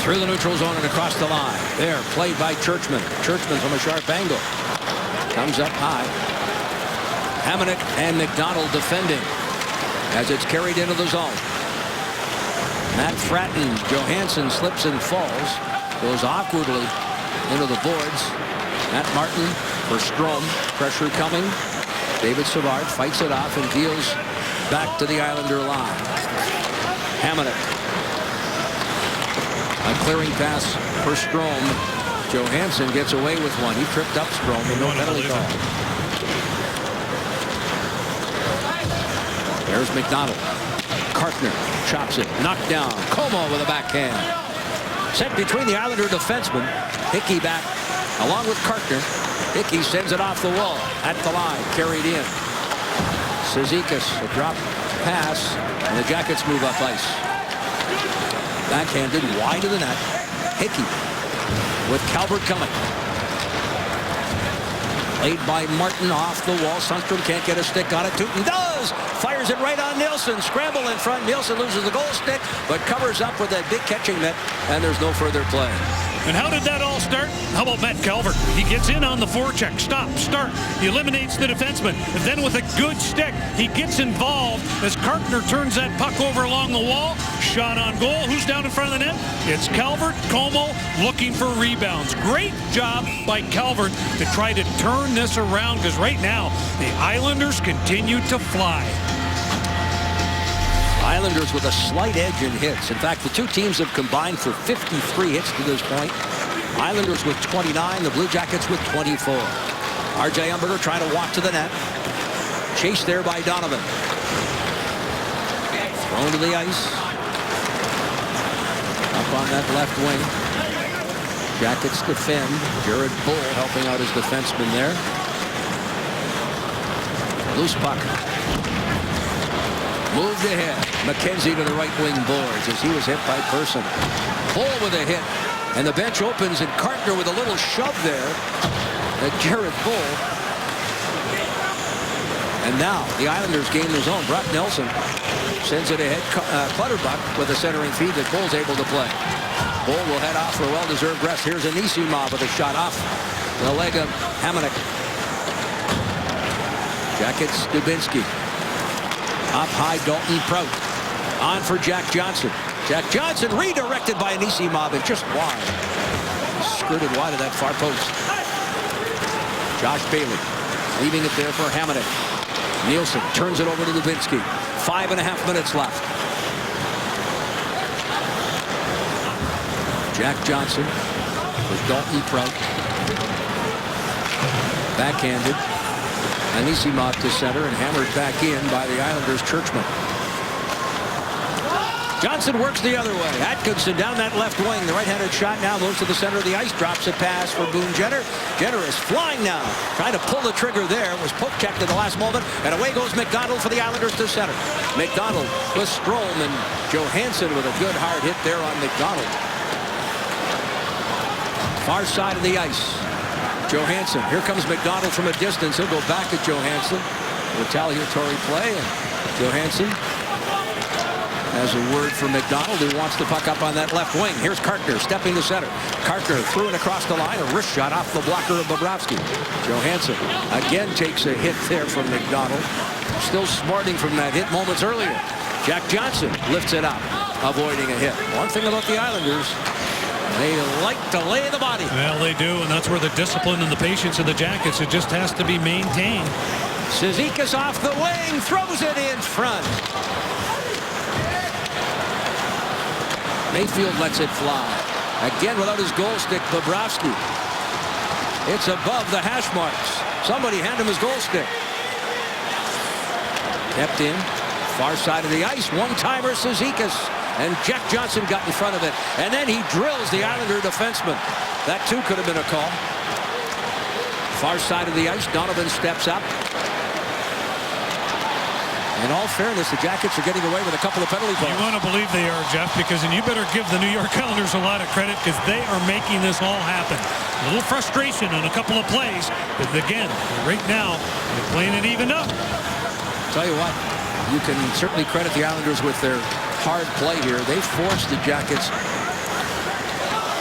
Through the neutral zone and across the line. There, played by Churchman. Churchman from a sharp angle. Comes up high. Hamonic and McDonald defending as it's carried into the zone. Matt Fratton. Johansson slips and falls. Goes awkwardly into the boards. Matt Martin for Strome. Pressure coming. David Savard fights it off and deals back to the Islander line. Hamonic. A clearing pass for Strome. Johansson gets away with one. He tripped up Strome with no penalty call. There's McDonald. Kartner chops it. Knocked down. Como with a backhand. Set between the Islander defensemen. Hickey back along with Kartner. Hickey sends it off the wall. At the line. Carried in. Cizikas, a drop pass. And the Jackets move up ice. Backhanded wide of the net. Hickey with Calvert coming. Played by Martin off the wall. Sundstrom can't get a stick on it. Tooten does. Fires it right on Nielsen. Scramble in front. Nielsen loses the goal stick, but covers up with that big catching mitt, and there's no further play. And how did that all start? How about Matt Calvert? He gets in on the forecheck. Stop, start. He eliminates the defenseman. And then with a good stick, he gets involved as Cartner turns that puck over along the wall. Shot on goal. Who's down in front of the net? It's Calvert. Como looking for rebounds. Great job by Calvert to try to turn this around, because right now the Islanders continue to fly. Islanders with a slight edge in hits. In fact, the two teams have combined for 53 hits to this point. Islanders with 29, the Blue Jackets with 24. R.J. Umberger trying to walk to the net. Chased there by Donovan. Thrown to the ice. Up on that left wing. Jackets defend. Jared Bull helping out his defenseman there. Loose puck. Moved ahead. McKenzie to the right wing boards as he was hit by Person. Bull with a hit. And the bench opens, and Cartner with a little shove there at Jared Bull. And now the Islanders gain their zone. Brock Nelson sends it ahead. Clutterbuck with a centering feed that Bull's able to play. Bull will head off for a well-deserved rest. Here's Anisimov with a shot off the leg of Hamonic. Jackets, Dubinsky. Up high, Dalton Prout. On for Jack Johnson. Jack Johnson redirected by Anisimov and just wide. Skirted wide of that far post. Josh Bailey leaving it there for Hamonic. Nielsen turns it over to Dubinsky. 5.5 minutes left. Jack Johnson with Dalton Prout. Backhanded. Anisimov to center and hammered back in by the Islanders' Churchman. Johnson works the other way. Atkinson down that left wing. The right-handed shot now moves to the center of the ice. Drops a pass for Boone Jenner. Jenner is flying now. Trying to pull the trigger there. Was poke checked at the last moment. And away goes McDonald for the Islanders to center. McDonald with Strome and Johansson with a good hard hit there on McDonald. Far side of the ice. Johansson. Here comes McDonald from a distance. He'll go back at Johansson. Retaliatory play. And Johansson has a word for McDonald, who wants the puck up on that left wing. Here's Cartner stepping to center. Cartner threw it across the line. A wrist shot off the blocker of Bobrovsky. Johansson again takes a hit there from McDonald. Still smarting from that hit moments earlier. Jack Johnson lifts it up, avoiding a hit. One thing about the Islanders, they like to lay the body. Well, they do, and that's where the discipline and the patience of the Jackets, it just has to be maintained. Cizikas off the wing, throws it in front. Mayfield lets it fly. Again without his goal stick, Bobrovsky. It's above the hash marks. Somebody hand him his goal stick. Kept in, far side of the ice, one-timer Cizikas. And Jack Johnson got in front of it. And then he drills the Islander defenseman. That too could have been a call. Far side of the ice, Donovan steps up. In all fairness, the Jackets are getting away with a couple of penalty calls. You want to believe they are, Jeff, because and you better give the New York Islanders a lot of credit, because they are making this all happen. A little frustration on a couple of plays, but again, right now, they're playing it even up. Tell you what, you can certainly credit the Islanders with their hard play here. They forced the Jackets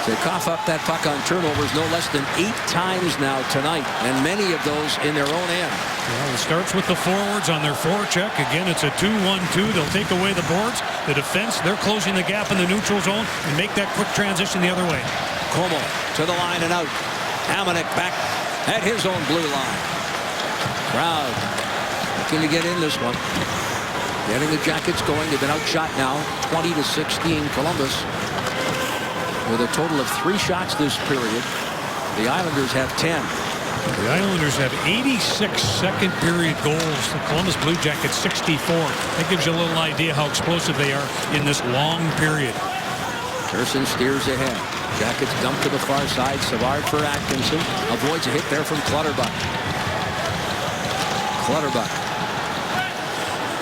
to cough up that puck on turnovers no less than 8 times now tonight, and many of those in their own end. Well, it starts with the forwards on their forecheck. Again, it's a 2-1-2. They'll take away the boards. The defense, they're closing the gap in the neutral zone and make that quick transition the other way. Como to the line and out. Hamonic back at his own blue line. Crowd looking to get in this one. Getting the Jackets going. They've been outshot now, 20-16 Columbus. With a total of 3 shots this period. The Islanders have 10. The Islanders have 86 second period goals. The Columbus Blue Jackets 64. That gives you a little idea how explosive they are in this long period. Pearson steers ahead. Jackets dump to the far side. Savard for Atkinson. Avoids a hit there from Clutterbuck. Clutterbuck.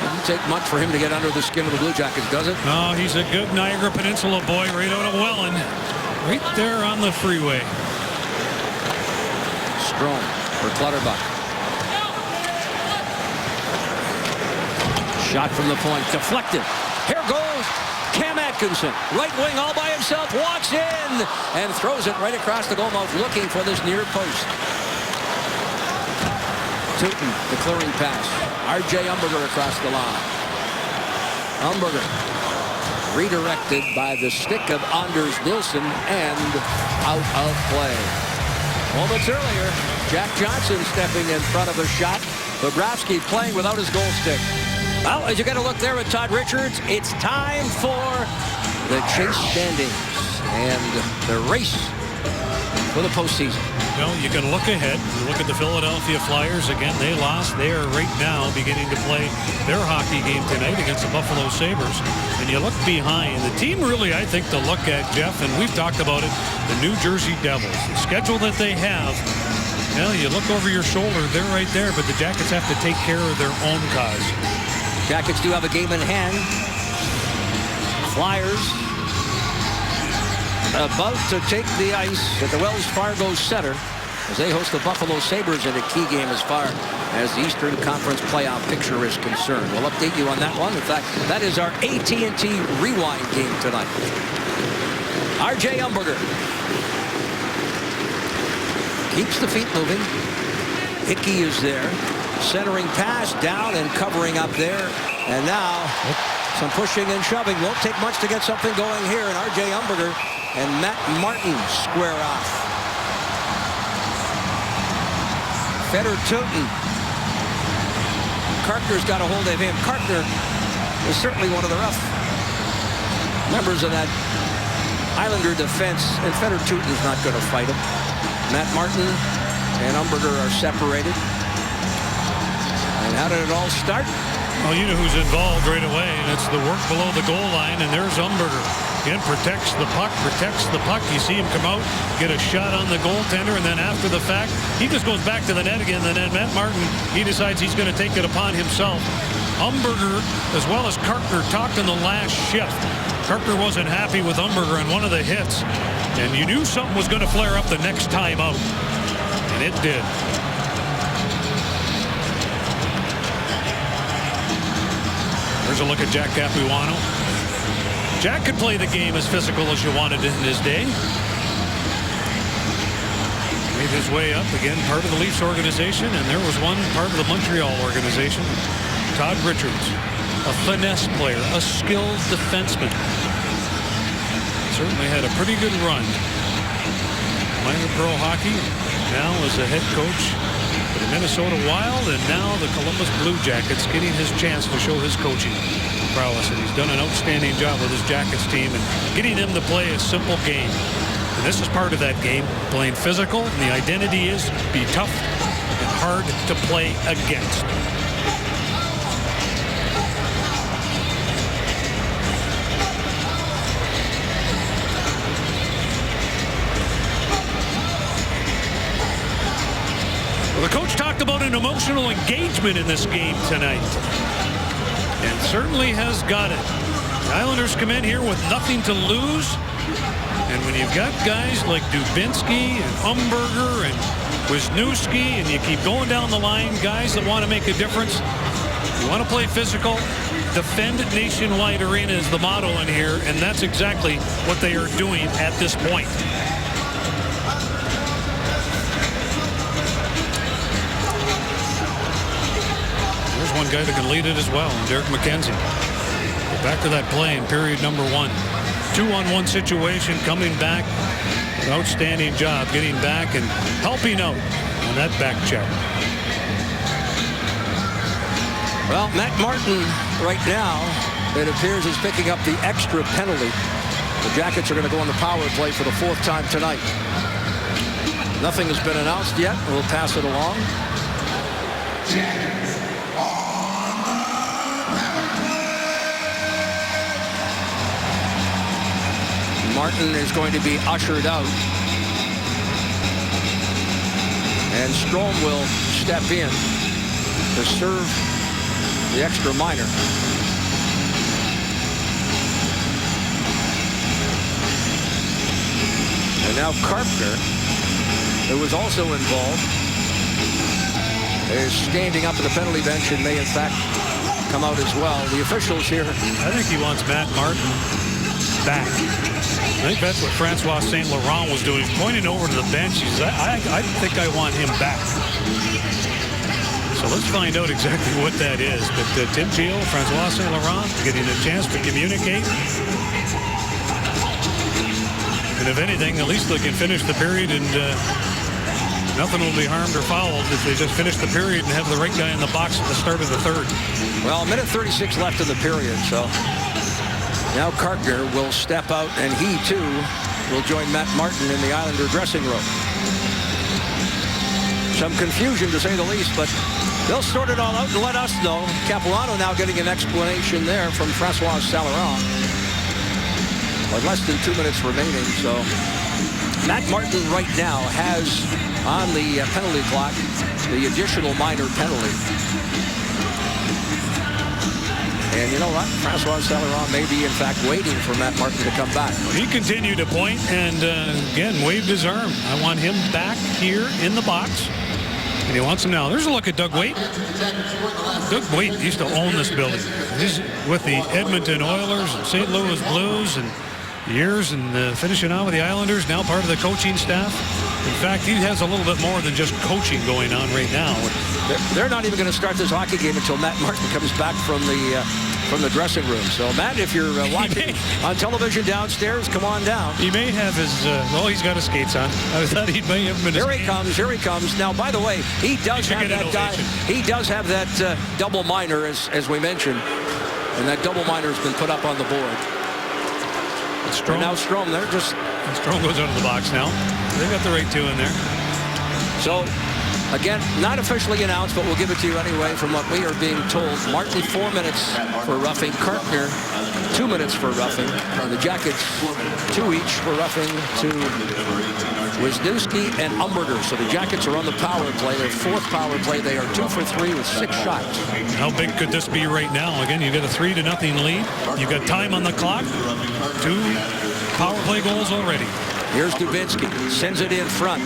Doesn't take much for him to get under the skin of the Blue Jackets, does it? No, he's a good Niagara Peninsula boy right out of Welland. Right there on the freeway. Strome for Clutterbuck. Shot from the point. Deflected. Here goes Cam Atkinson. Right wing all by himself. Walks in and throws it right across the goalmouth looking for this near post. Tooten, the clearing pass. R.J. Umberger across the line. Umberger redirected by the stick of Anders Nilsson and out of play. Moments earlier, Jack Johnson stepping in front of the shot. Bobrovsky playing without his goal stick. Well, as you get a look there at Todd Richards, it's time for the chase standings and the race for the postseason. Well, you can look ahead. You look at the Philadelphia Flyers. Again, they lost. They are right now beginning to play their hockey game tonight against the Buffalo Sabres. And you look behind. The team really, I think, to look at, Jeff, and we've talked about it, the New Jersey Devils. The schedule that they have, well, you look over your shoulder, they're right there, but the Jackets have to take care of their own cause. Jackets do have a game in hand. Flyers about to take the ice at the Wells Fargo Center as they host the Buffalo Sabres in a key game as far as the Eastern Conference playoff picture is concerned. We'll update you on that one. In fact, that is our AT&T Rewind game tonight. R.J. Umberger keeps the feet moving. Hickey is there. Centering pass down and covering up there. And now some pushing and shoving. Won't take much to get something going here. And R.J. Umberger and Matt Martin square off. Feder Tooten. Kartner's got a hold of him. Kartner is certainly one of the rough members of that Islander defense. And Feder Tooten's not going to fight him. Matt Martin and Umberger are separated. And how did it all start? Well, you know who's involved right away, and it's the work below the goal line, and there's Umberger. Again, protects the puck. You see him come out, get a shot on the goaltender, and then after the fact, he just goes back to the net again, and then Matt Martin, he decides he's going to take it upon himself. Umberger, as well as Kartner, talked in the last shift. Kartner wasn't happy with Umberger on one of the hits, and you knew something was going to flare up the next time out, and it did. There's a look at Jack Capuano. Jack could play the game as physical as you wanted in his day. Made his way up, again, part of the Leafs organization, and there was one part of the Montreal organization. Todd Richards, a finesse player, a skilled defenseman. Certainly had a pretty good run. Minor pro hockey, now as a head coach for the Minnesota Wild, and now the Columbus Blue Jackets getting his chance to show his coaching prowess. And he's done an outstanding job with his Jackets team and getting them to play a simple game. And this is part of that game, playing physical. And the identity is be tough and hard to play against. Well, the coach talked about an emotional engagement in this game tonight. And certainly has got it. The Islanders come in here with nothing to lose. And when you've got guys like Dubinsky and Umberger and Wisniewski, and you keep going down the line, guys that want to make a difference, you want to play physical, defend Nationwide Arena is the motto in here, and that's exactly what they are doing at this point. One guy that can lead it as well, Derek McKenzie. But back to that play in period number 1. 2-on-1 situation, coming back. An outstanding job getting back and helping out on that back check. Well, Matt Martin right now, it appears, is picking up the extra penalty. The Jackets are going to go on the power play for the 4th time tonight. Nothing has been announced yet. We'll pass it along. Martin is going to be ushered out. And Strome will step in to serve the extra minor. And now Carpenter, who was also involved, is standing up at the penalty bench and may in fact come out as well. The officials here. I think he wants Matt Martin back. I think that's what Francois St. Laurent was doing, pointing over to the bench. He says, I think I want him back. So let's find out exactly what that is. But Tim Thiel, Francois St. Laurent getting a chance to communicate. And if anything, at least they can finish the period and nothing will be harmed or fouled if they just finish the period and have the right guy in the box at the start of the third. Well, a minute 36 left in the period, so now Carpenter will step out, and he, too, will join Matt Martin in the Islander dressing room. Some confusion, to say the least, but they'll sort it all out and let us know. Capuano now getting an explanation there from Francois St. Laurent. But less than 2 minutes remaining, so Matt Martin right now has on the penalty clock the additional minor penalty. And you know what? Francois St. Laurent may be, in fact, waiting for Matt Martin to come back. He continued to point and, again, waved his arm. I want him back here in the box. And he wants him now. There's a look at Doug Weight. Doug Weight used to own this building. He's with the Edmonton Oilers and St. Louis Blues and years, and finishing on with the Islanders, now part of the coaching staff. In fact, he has a little bit more than just coaching going on right now. They're not even going to start this hockey game until Matt Martin comes back from the dressing room. So, Matt, if you're watching on television downstairs, come on down. He may have his, well, he's got his skates on. I thought he may have been. Here he comes. Now, by the way, he does have that guy. He does have that double minor, as we mentioned. And that double minor has been put up on the board. Strome. Now Strome there, Strome goes out of the box now. They've got the right two in there. So, again, not officially announced, but we'll give it to you anyway from what we are being told. Martin, 4 minutes for roughing. Carpenter, 2 minutes for roughing. The Jackets, 2 each for roughing to Wisniewski and Umberger. So the Jackets are on the power play. Their fourth power play. They are 2 for 3 with 6 shots. How big could this be right now? Again, you've got a 3-0 lead. You've got time on the clock. 2 power play goals already. Here's Dubinsky. Sends it in front.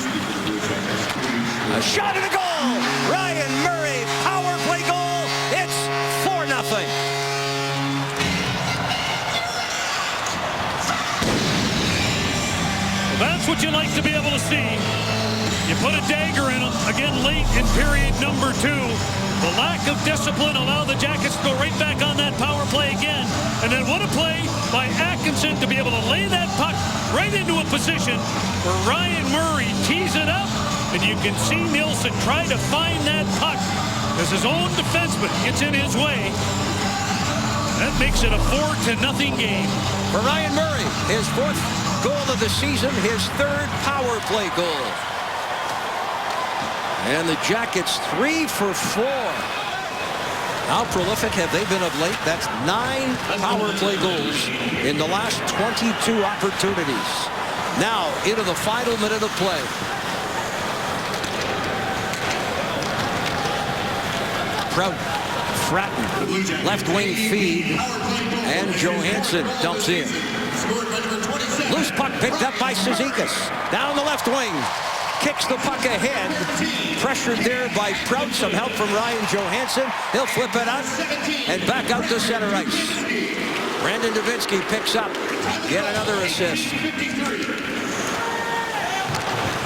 A shot and a goal! Ryan Murray, power play goal. It's 4-0. That's what you like to be able to see. You put a dagger in them again late in period number 2. The lack of discipline allowed the Jackets to go right back on that power play again. And then what a play by Atkinson to be able to lay that puck right into a position where Ryan Murray tees it up. And you can see Nielsen try to find that puck as his own defenseman gets in his way. That makes it a 4-0 game. For Ryan Murray, his 4th goal of the season, his 3rd power play goal. And the Jackets 3 for 4. How prolific have they been of late? That's 9 power play goals in the last 22 opportunities. Now into the final minute of play. Prout, Fratton, left wing feed, and Johansson dumps in. Loose puck picked up by Cizikas. Down the left wing. Kicks the puck ahead. Pressured there by Prout. Some help from Ryan Johansson. He'll flip it up and back out to center ice. Brandon Dubinsky picks up yet another assist.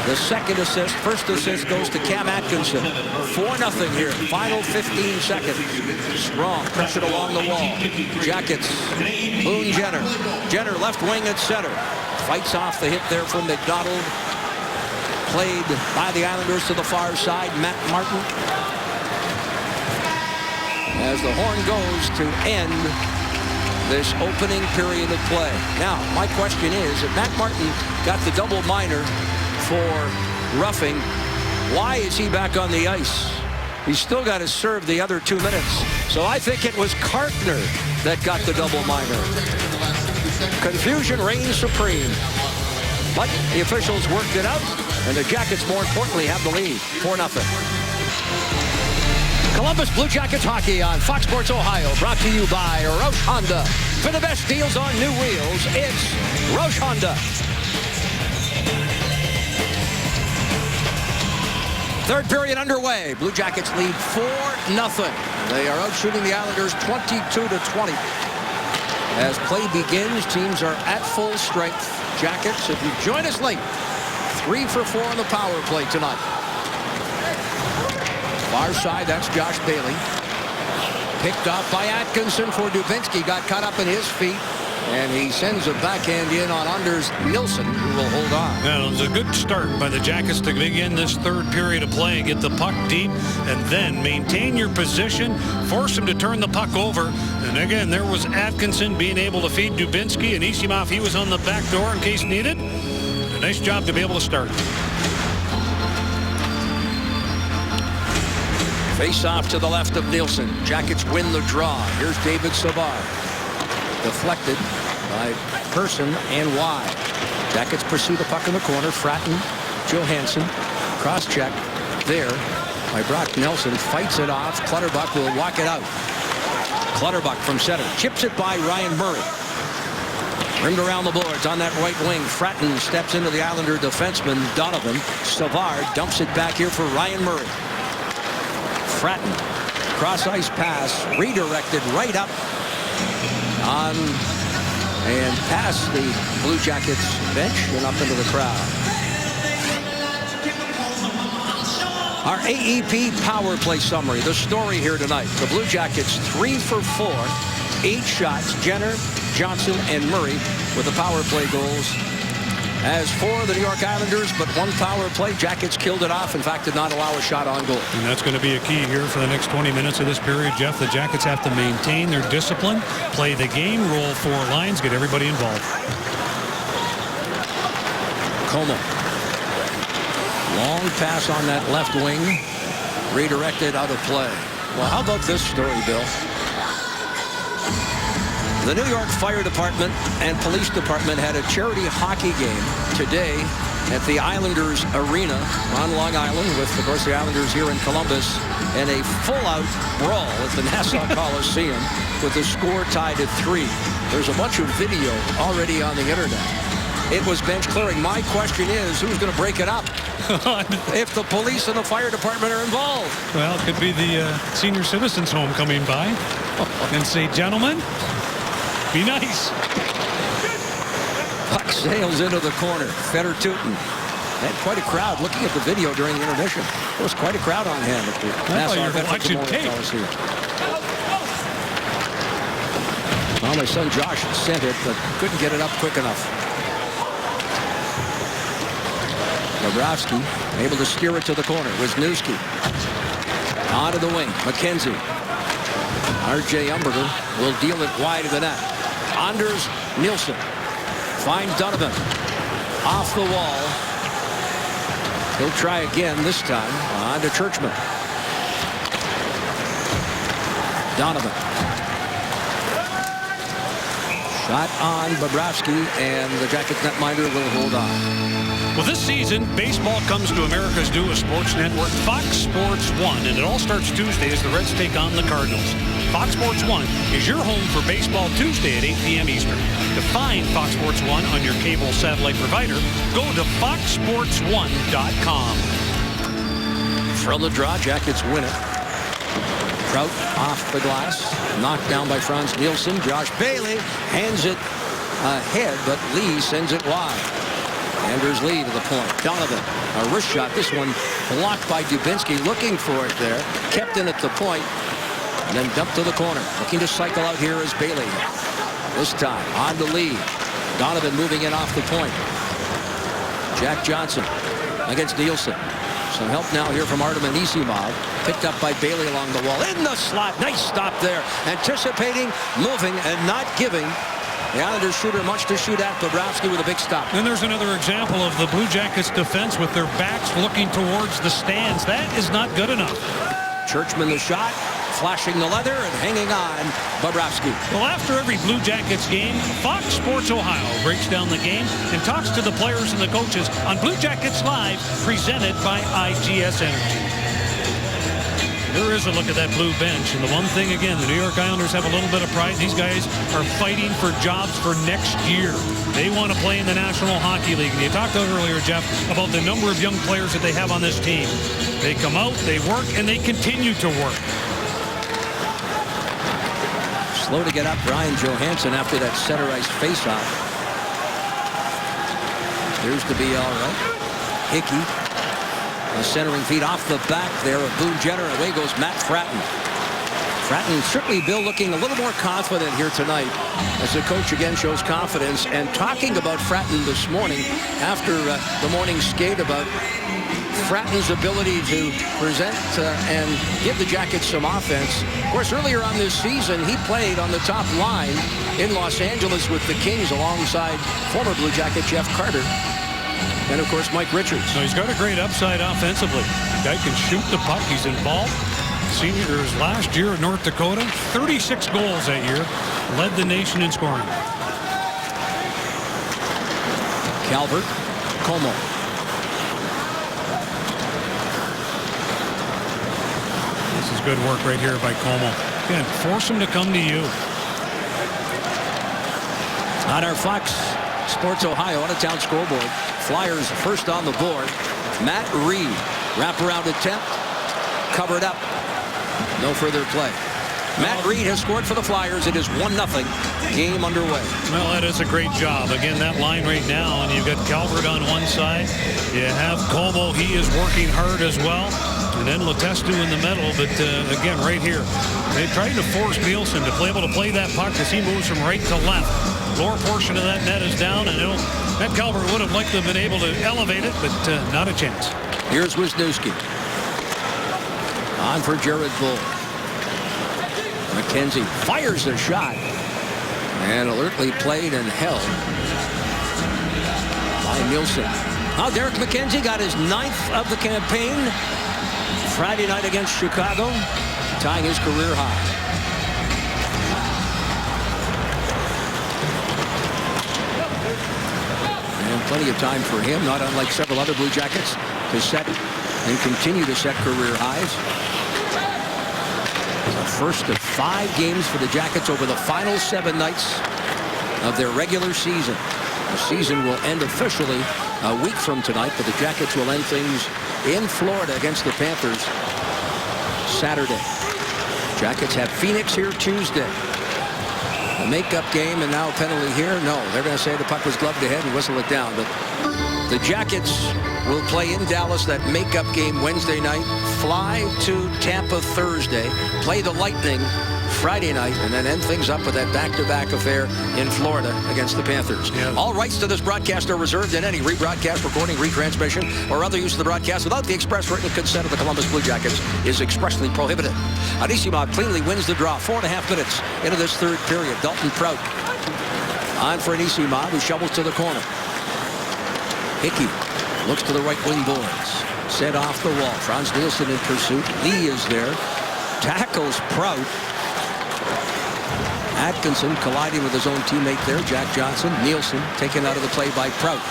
The second assist, first assist goes to Cam Atkinson. 4-0 here, final 15 seconds. Strong, pressured along the wall. Jackets, Boone Jenner. Jenner left wing at center. Fights off the hit there from McDonald. Played by the Islanders to the far side, Matt Martin. As the horn goes to end this opening period of play. Now, my question is, if Matt Martin got the double minor for roughing, why is he back on the ice? He's still got to serve the other 2 minutes. So I think it was Carpenter that got the double minor. Confusion reigns supreme. But the officials worked it out, and the Jackets, more importantly, have the lead, 4-0. Columbus Blue Jackets hockey on Fox Sports Ohio, brought to you by Roush Honda. For the best deals on new wheels, it's Roush Honda. Third period underway. Blue Jackets lead 4-0. They are out shooting the Islanders 22-20. As play begins, teams are at full strength. Jackets, if you join us late, 3 for 4 on the power play tonight. Far side, that's Josh Bailey. Picked off by Atkinson for Dubinsky. Got caught up in his feet. And he sends a backhand in on Anders Nilsson, who will hold on. Yeah, it was a good start by the Jackets to begin this third period of play. Get the puck deep and then maintain your position. Force him to turn the puck over. And again, there was Atkinson being able to feed Dubinsky. And Isimov, he was on the back door in case needed. A nice job to be able to start. Face off to the left of Nilsson. Jackets win the draw. Here's David Savard. Deflected by Persson and wide. Jackets pursue the puck in the corner. Fratton, Johansson, cross-check there by Brock Nelson. Fights it off. Clutterbuck will walk it out. Clutterbuck from center. Chips it by Ryan Murray. Rimmed around the boards on that right wing. Fratton steps into the Islander defenseman, Donovan. Savard dumps it back here for Ryan Murray. Fratton, cross-ice pass, redirected right up on and past the Blue Jackets bench and up into the crowd. Our AEP power play summary. The story here tonight. The Blue Jackets 3 for 4. 8 shots. Jenner, Johnson, and Murray with the power play goals. As for the New York Islanders, but 1 power play. Jackets killed it off. In fact, did not allow a shot on goal. And that's going to be a key here for the next 20 minutes of this period, Jeff. The Jackets have to maintain their discipline, play the game, roll 4 lines, get everybody involved. Como. Long pass on that left wing. Redirected out of play. Well, how about this story, Bill? The New York Fire Department and Police Department had a charity hockey game today at the Islanders Arena on Long Island with, of course, the Islanders here in Columbus, and a full-out brawl at the Nassau Coliseum with the score tied at 3. There's a bunch of video already on the internet. It was bench clearing. My question is, who's going to break it up if the police and the fire department are involved? Well, it could be the senior citizens home coming by and say, gentlemen, be nice. Puck sails into the corner. Feder Tootin. Had quite a crowd looking at the video during the intermission. There was quite a crowd on hand at the Nassau Veterans Memorial Coliseum. Well, my son Josh sent it, but couldn't get it up quick enough. Bobrovsky able to steer it to the corner. Wisniewski. Onto the wing. McKenzie. R.J. Umberger will deal it wide of the net. Anders Nilsson finds Donovan off the wall. He'll try again this time. On to Churchman. Donovan. Shot on Bobrovsky, and the Jackets netminder will hold on. Well, this season, baseball comes to America's newest sports network, Fox Sports 1, and it all starts Tuesday as the Reds take on the Cardinals. Fox Sports 1 is your home for Baseball Tuesday at 8 p.m. Eastern. To find Fox Sports 1 on your cable satellite provider, go to foxsports1.com. From the draw, Jackets win it. Trout off the glass, knocked down by Franz Nielsen. Josh Bailey hands it ahead, but Lee sends it wide. Anders Lee to the point. Donovan, a wrist shot. This one blocked by Dubinsky, looking for it there. Kept in at the point, and then dumped to the corner. Looking to cycle out here is Bailey. This time on the lead. Donovan moving in off the point. Jack Johnson against Nielsen. Some help now here from Artem Anisimov. Picked up by Bailey along the wall. In the slot. Nice stop there. Anticipating, moving, and not giving. The Islanders shooter much to shoot at. Bobrovsky with a big stop. And there's another example of the Blue Jackets defense with their backs looking towards the stands. That is not good enough. Churchman the shot. flashing the leather and hanging on Bobrovsky. Well, after every Blue Jackets game, Fox Sports Ohio breaks down the game and talks to the players and the coaches on Blue Jackets Live, presented by IGS Energy. There is a look at that blue bench, and the one thing, again, the New York Islanders have a little bit of pride. These guys are fighting for jobs for next year. They want to play in the National Hockey League. And you talked earlier, Jeff, about the number of young players that they have on this team. They come out, they work, and they continue to work. Slow to get up, Brian Johansson, after that center ice faceoff. Here's to be all right. Hickey. The centering feed off the back there of Boone Jenner. Away goes Matt Fratton. Fratton, certainly Bill looking a little more confident here tonight as the coach again shows confidence. And talking about Fratton this morning after the morning skate about Fratton's ability to present and give the Jackets some offense. Of course, earlier on this season, he played on the top line in Los Angeles with the Kings alongside former Blue Jacket Jeff Carter. And, of course, Mike Richards. So he's got a great upside offensively. Guy can shoot the puck. He's involved. Seniors last year at North Dakota, 36 goals that year. Led the nation in scoring. Calvert, Como. This is good work right here by Como. Again, force him to come to you. On our Fox Sports Ohio out-of-town scoreboard, Flyers first on the board. Matt Reed, wraparound attempt, covered up. No further play. Matt Reed has scored for the Flyers. It is 1-0. Game underway. Well, that is a great job. Again, that line right now, and you've got Calvert on one side. You have Como. He is working hard as well. And then Letestu in the middle. But, again, right here, they tried to force Nielsen to be able to play that puck as he moves from right to left. Lower portion of that net is down, and Matt Calvert would have liked to have been able to elevate it, but not a chance. Here's Wisniewski. On for Jared Bull. McKenzie fires a shot. And alertly played and held by Nielsen. Now Derek McKenzie got his 9th of the campaign. Friday night against Chicago, tying his career high. And plenty of time for him, not unlike several other Blue Jackets, to set and continue to set career highs. The first of 5 games for the Jackets over the final 7 nights of their regular season. The season will end officially a week from tonight, but the Jackets will end things in Florida against the Panthers Saturday. Jackets have Phoenix here Tuesday. A makeup game and now a penalty here. No, they're going to say the puck was gloved ahead and whistle it down. But the Jackets will play in Dallas that makeup game Wednesday night, fly to Tampa Thursday, play the Lightning Friday night, and then end things up with that back-to-back affair in Florida against the Panthers. Yeah. All rights to this broadcast are reserved, and any rebroadcast, recording, retransmission, or other use of the broadcast without the express written consent of the Columbus Blue Jackets is expressly prohibited. Anisimov cleanly wins the draw. 4.5 minutes into this third period. Dalton Prout on for Anisimov, who shovels to the corner. Hickey looks to the right wing boards. Set off the wall. Franz Nielsen in pursuit. Lee is there. Tackles Prout. Atkinson colliding with his own teammate there, Jack Johnson. Nielsen taken out of the play by Prout.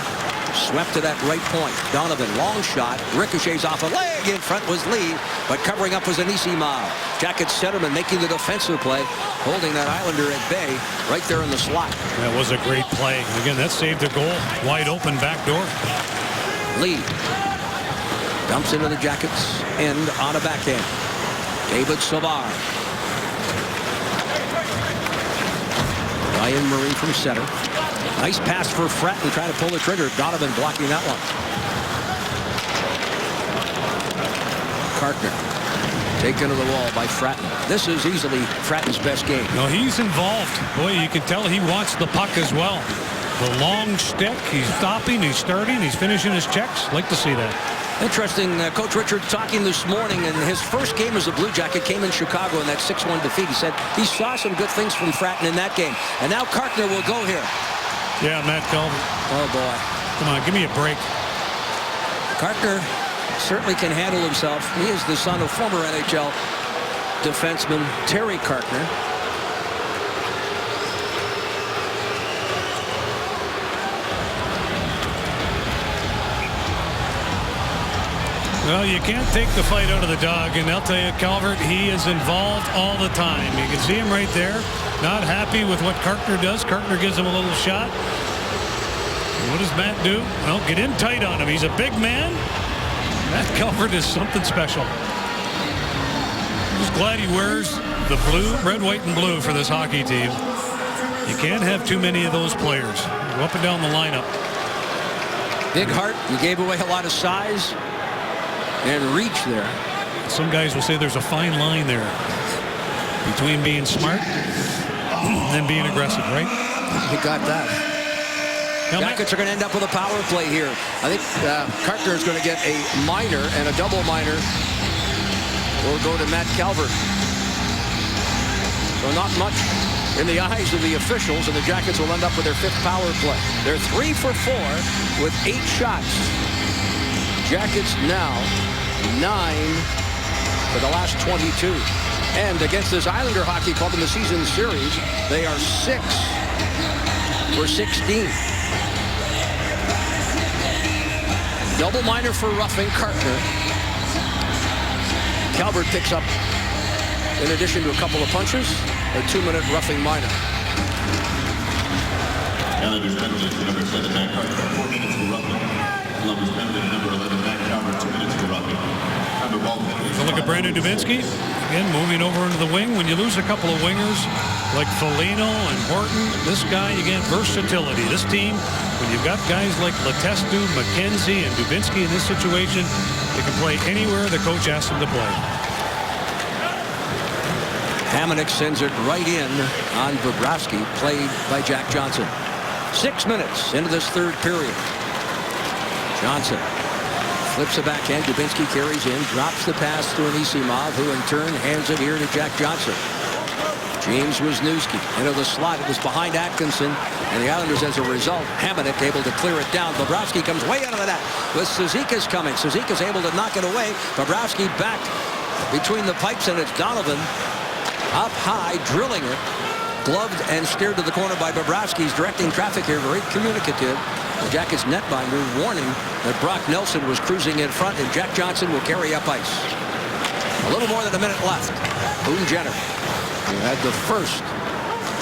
Swept to that right point. Donovan, long shot. Ricochets off a leg. In front was Lee, but covering up was Anisimov. Jackets centerman making the defensive play, holding that Islander at bay right there in the slot. That was a great play. Again, that saved a goal. Wide open back door. Lee dumps into the Jackets end on a backhand. David Savard. Ryan Murray from center. Nice pass for Fratton trying to pull the trigger. Donovan blocking that one. Kartner taken to the wall by Fratton. This is easily Fratton's best game. No, he's involved. Boy, you can tell he wants the puck as well. The long stick. He's stopping. He's starting. He's finishing his checks. Like to see that. Interesting, Coach Richards talking this morning, and his first game as a Blue Jacket came in Chicago in that 6-1 defeat. He said he saw some good things from Fratton in that game. And now Kartner will go here. Yeah, Matt Calvert. Oh, boy. Come on, give me a break. Kartner certainly can handle himself. He is the son of former NHL defenseman Terry Carkner. Well, you can't take the fight out of the dog, and I'll tell you, Calvert, he is involved all the time. You can see him right there, not happy with what Carkner does. Carkner gives him a little shot. What does Matt do? Well, get in tight on him. He's a big man. Matt Calvert is something special. Just glad he wears the blue, red, white, and blue for this hockey team. You can't have too many of those players. Go up and down the lineup. Big heart. He gave away a lot of size and reach there. Some guys will say there's a fine line there between being smart and being aggressive, right? He got that. Now, Jackets are going to end up with a power play here. I think Carkner is going to get a minor, and a double minor will go to Matt Calvert. So not much in the eyes of the officials, and the Jackets will end up with their 5th power play. They're 3 for 4 with 8 shots. Jackets now 9 for the last 22. And against this Islander hockey club in the season series, they are 6 for 16. Double minor for roughing Carkner. Calvert picks up, in addition to a couple of punches, a 2-minute roughing minor. Islanders penalty to number 7, Matt Carkner, 4 minutes for roughing. Columbus penalty to number 11, Matt Calvert, 2 minutes for roughing. So look at Brandon Dubinsky. Again, moving over into the wing. When you lose a couple of wingers like Foligno and Horton, this guy, again, versatility. This team, when you've got guys like Letestu, McKenzie, and Dubinsky in this situation, they can play anywhere the coach asks them to play. Hamonic sends it right in on Bobrovsky, played by Jack Johnson. 6 minutes into this 3rd period. Johnson flips a backhand. Dubinsky carries in, drops the pass to Anisimov, who in turn hands it here to Jack Johnson. James Wisniewski into the slot. It was behind Atkinson, and the Islanders, as a result, Hamonic able to clear it down. Bobrovsky comes way out of the net with Cizikas coming. Cizikas able to knock it away. Bobrovsky back between the pipes, and it's Donovan up high, drilling it. Gloved and steered to the corner by Bobrovsky. He's directing traffic here, very communicative. The Jackets netminder warning that Brock Nelson was cruising in front, and Jack Johnson will carry up ice. A little more than a minute left. Boone Jenner, who had the first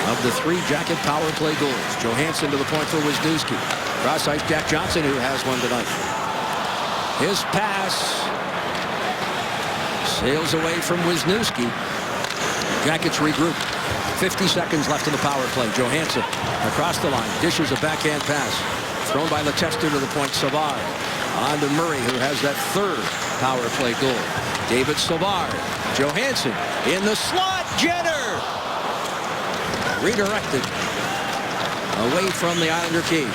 of the 3 Jacket power play goals. Johansson to the point for Wisniewski. Cross ice, Jack Johnson, who has one tonight. His pass sails away from Wisniewski. Jackets regroup. 50 seconds left in the power play. Johansson across the line, dishes a backhand pass. Thrown by Letestu to the point. Savard on to Murray, who has that 3rd power play goal. David Savard. Johansson in the slot. Jenner redirected away from the Islander cage.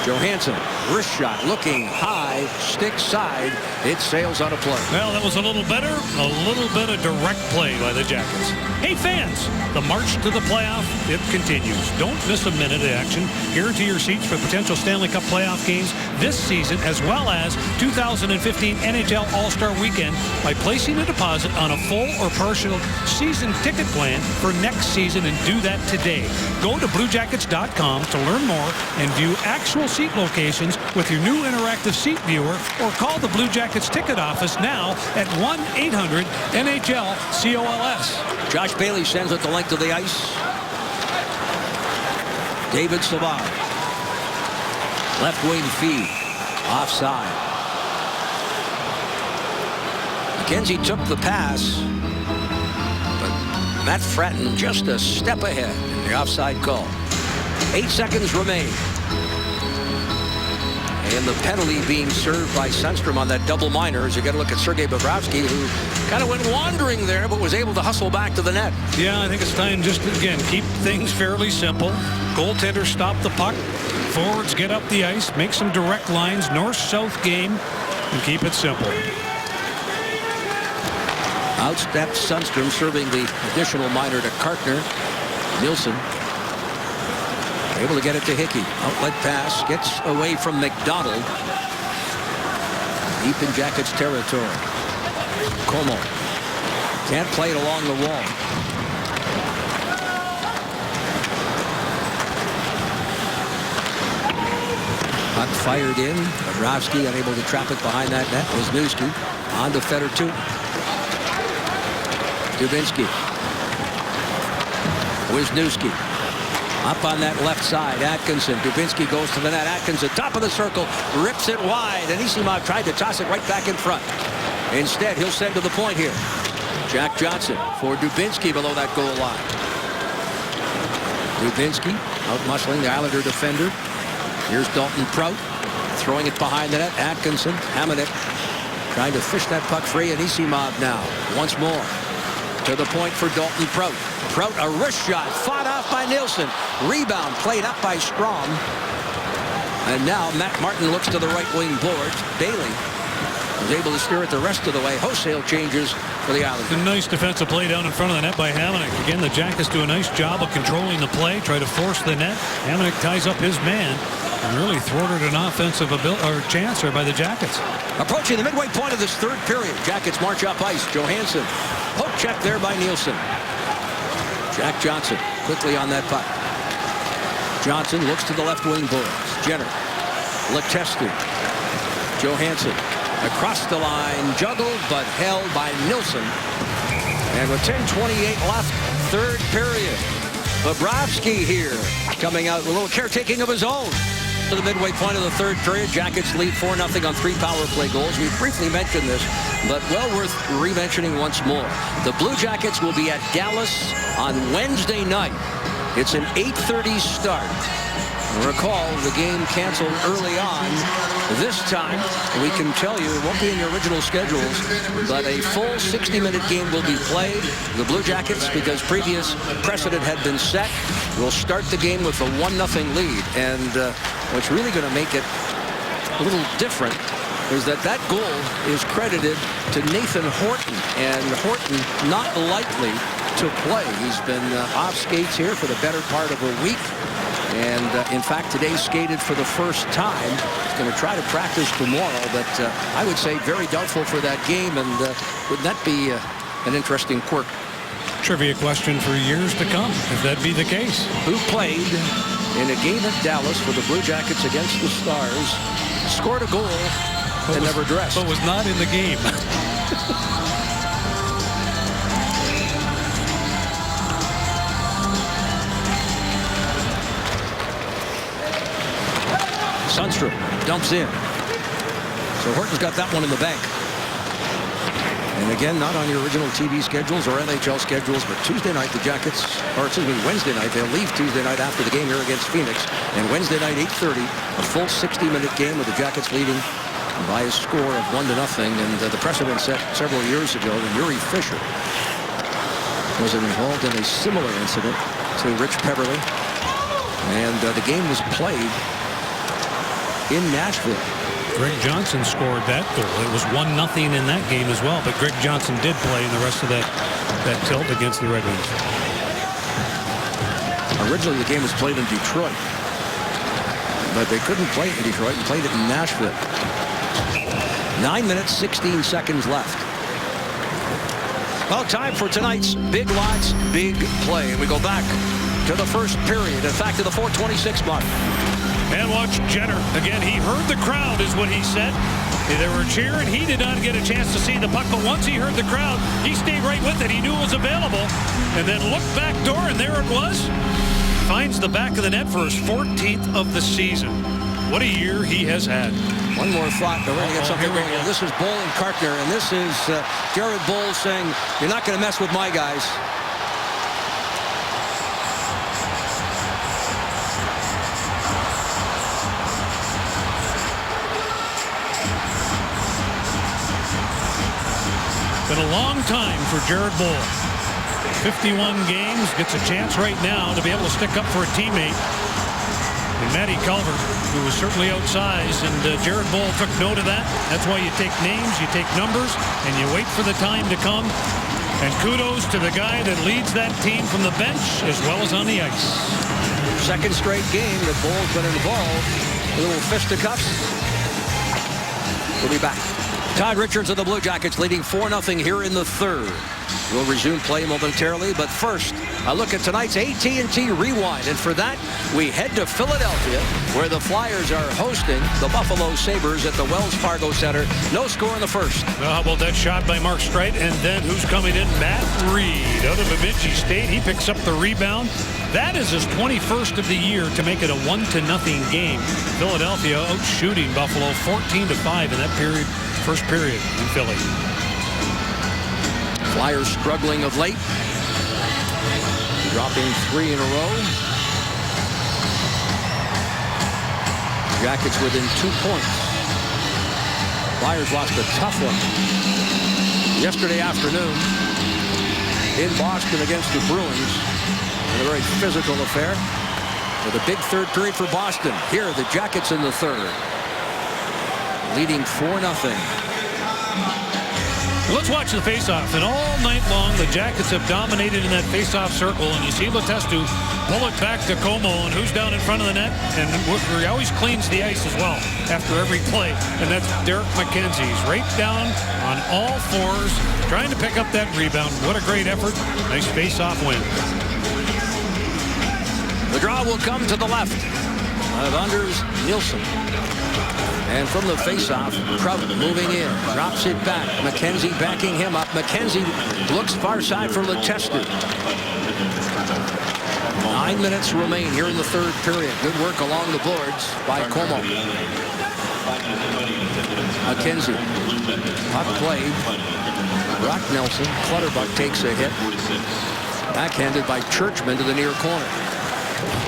Johansson, wrist shot, looking high, stick side. It sails out of play. Well, that was a little better. A little bit of direct play by the Jackets. Hey, fans, the march to the playoff, it continues. Don't miss a minute of action. Guarantee your seats for potential Stanley Cup playoff games this season, as well as 2015 NHL All-Star Weekend by placing a deposit on a full or partial season ticket plan for next season, and do that today. Go to BlueJackets.com to learn more and view actual seat locations with your new interactive seat viewer, or call the Blue Jackets ticket office now at 1-800-NHL-COLS. Josh Bailey sends it the length of the ice. David Savard. Left wing feed. Offside. McKenzie took the pass, but Matt Fratton just a step ahead in the offside call. 8 seconds remain. And the penalty being served by Sundstrom on that double minor, as you got to look at Sergei Bobrovsky, who kind of went wandering there, but was able to hustle back to the net. Yeah, I think it's time just to, again, keep things fairly simple. Goaltenders stop the puck. Forwards get up the ice, make some direct lines, north-south game, and keep it simple. Outstepped Sundstrom, serving the additional minor to Carkner. Nielsen able to get it to Hickey. Outlet pass gets away from McDonald. Deep in Jackets territory. Como Can't play it along the wall. Puck fired in. Bobrovsky unable to trap it behind that net. Wisniewski on to Fedor 2. Dubinsky. Wisniewski up on that left side. Atkinson. Dubinsky goes to the net. Atkinson, top of the circle, rips it wide. And Anisimov tried to toss it right back in front. Instead, he'll send to the point here. Jack Johnson for Dubinsky below that goal line. Dubinsky out-muscling the Islander defender. Here's Dalton Prout throwing it behind the net. Atkinson, Hamonic trying to fish that puck free. Anisimov now once more to the point for Dalton Prout. Prout, a wrist shot, fought off by Nielsen. Rebound played up by Strom. And now Matt Martin looks to the right wing boards. Bailey was able to steer it the rest of the way. Wholesale changes for the Islanders. A nice defensive play down in front of the net by Hamonic. Again, the Jackets do a nice job of controlling the play, try to force the net. Hamonic ties up his man and really thwarted an offensive chance there by the Jackets. Approaching the midway point of this third period. Jackets march up ice. Johansson. Poke check there by Nielsen. Jack Johnson quickly on that puck. Johnson looks to the left wing boards. Jenner. Letestu. Johansson. Across the line. Juggled but held by Nielsen. And with 10:28 left, third period. Bobrovsky here coming out with a little caretaking of his own. To the midway point of the third period, Jackets lead 4-0 on 3 power play goals. We briefly mentioned this, but well worth re-mentioning once more. The Blue Jackets will be at Dallas on Wednesday night. It's an 8:30 start. Recall, the game canceled early on. This time, we can tell you, it won't be in your original schedules, but a full 60-minute game will be played. The Blue Jackets, because previous precedent had been set, will start the game with a 1-0 lead. And what's really going to make it a little different is that goal is credited to Nathan Horton. And Horton not likely to play. He's been off skates here for the better part of a week. And in fact, today skated for the first time. He's going to try to practice tomorrow, but I would say very doubtful for that game. And would that be an interesting quirk? Trivia question for years to come, if that be the case. Who played in a game at Dallas for the Blue Jackets against the Stars, scored a goal, and never dressed? But was not in the game. Sundstrom dumps in. So Horton's got that one in the bank. And again, not on your original TV schedules or NHL schedules, but Tuesday night the Jackets, or excuse me, Wednesday night, they'll leave Tuesday night after the game here against Phoenix. And Wednesday night, 8:30, a full 60-minute game with the Jackets leading by a score of 1-0. And the precedent set several years ago when Yuri Fisher was involved in a similar incident to Rich Peverley. And the game was played in Nashville. Greg Johnson scored that goal. It was 1-0 in that game as well, but Greg Johnson did play in the rest of that tilt against the Red Wings. Originally, the game was played in Detroit, but they couldn't play it in Detroit and played it in Nashville. 9 minutes, 16 seconds left. Well, time for tonight's Big Lots Big Play. And we go back to the first period, in fact, to the 4:26 mark. And watch Jenner. Again, he heard the crowd, is what he said. They were cheering. He did not get a chance to see the puck, but once he heard the crowd, he stayed right with it. He knew it was available, and then looked back door, and there it was. Finds the back of the net for his 14th of the season. What a year he has had. One more thought, but we're going to get something going. This is Boll and Kartner, and this is Jared Boll saying, "You're not going to mess with my guys." Been a long time for Jared Boll. 51 games, gets a chance right now to be able to stick up for a teammate. And Matty Calvert, who was certainly outsized, and Jared Boll took note of that. That's why you take names, you take numbers, and you wait for the time to come. And kudos to the guy that leads that team from the bench as well as on the ice. Second straight game that Boll's been involved. A little fisticuffs. We'll be back. Todd Richards of the Blue Jackets leading 4-0 here in the third. We'll resume play momentarily, but first, a look at tonight's AT&T Rewind. And for that, we head to Philadelphia, where the Flyers are hosting the Buffalo Sabres at the Wells Fargo Center. No score in the first. Well, how about that shot by Mark Streit? And then who's coming in? Matt Reed out of Bemidji State. He picks up the rebound. That is his 21st of the year to make it a 1-0 game. Philadelphia out shooting Buffalo 14-5 in that period, first period in Philly. Flyers struggling of late, dropping 3 in a row. Jackets within 2 points. Flyers lost a tough one yesterday afternoon in Boston against the Bruins in a very physical affair with a big third period for Boston. Here, the Jackets in the third, leading 4-0. Let's watch the faceoff. And all night long, the Jackets have dominated in that faceoff circle. And you see Letestu pull it back to Como. And who's down in front of the net? And he always cleans the ice as well after every play. And that's Derek McKenzie. He's right down on all fours, trying to pick up that rebound. What a great effort. Nice faceoff win. The draw will come to the left of Anders Nilsson. And from the faceoff, Kraut moving in, drops it back. McKenzie backing him up. McKenzie looks far side for Letestu. 9 minutes remain here in the third period. Good work along the boards by Como. McKenzie, puck played. Brock Nelson, Clutterbuck takes a hit. Backhanded by Churchman to the near corner.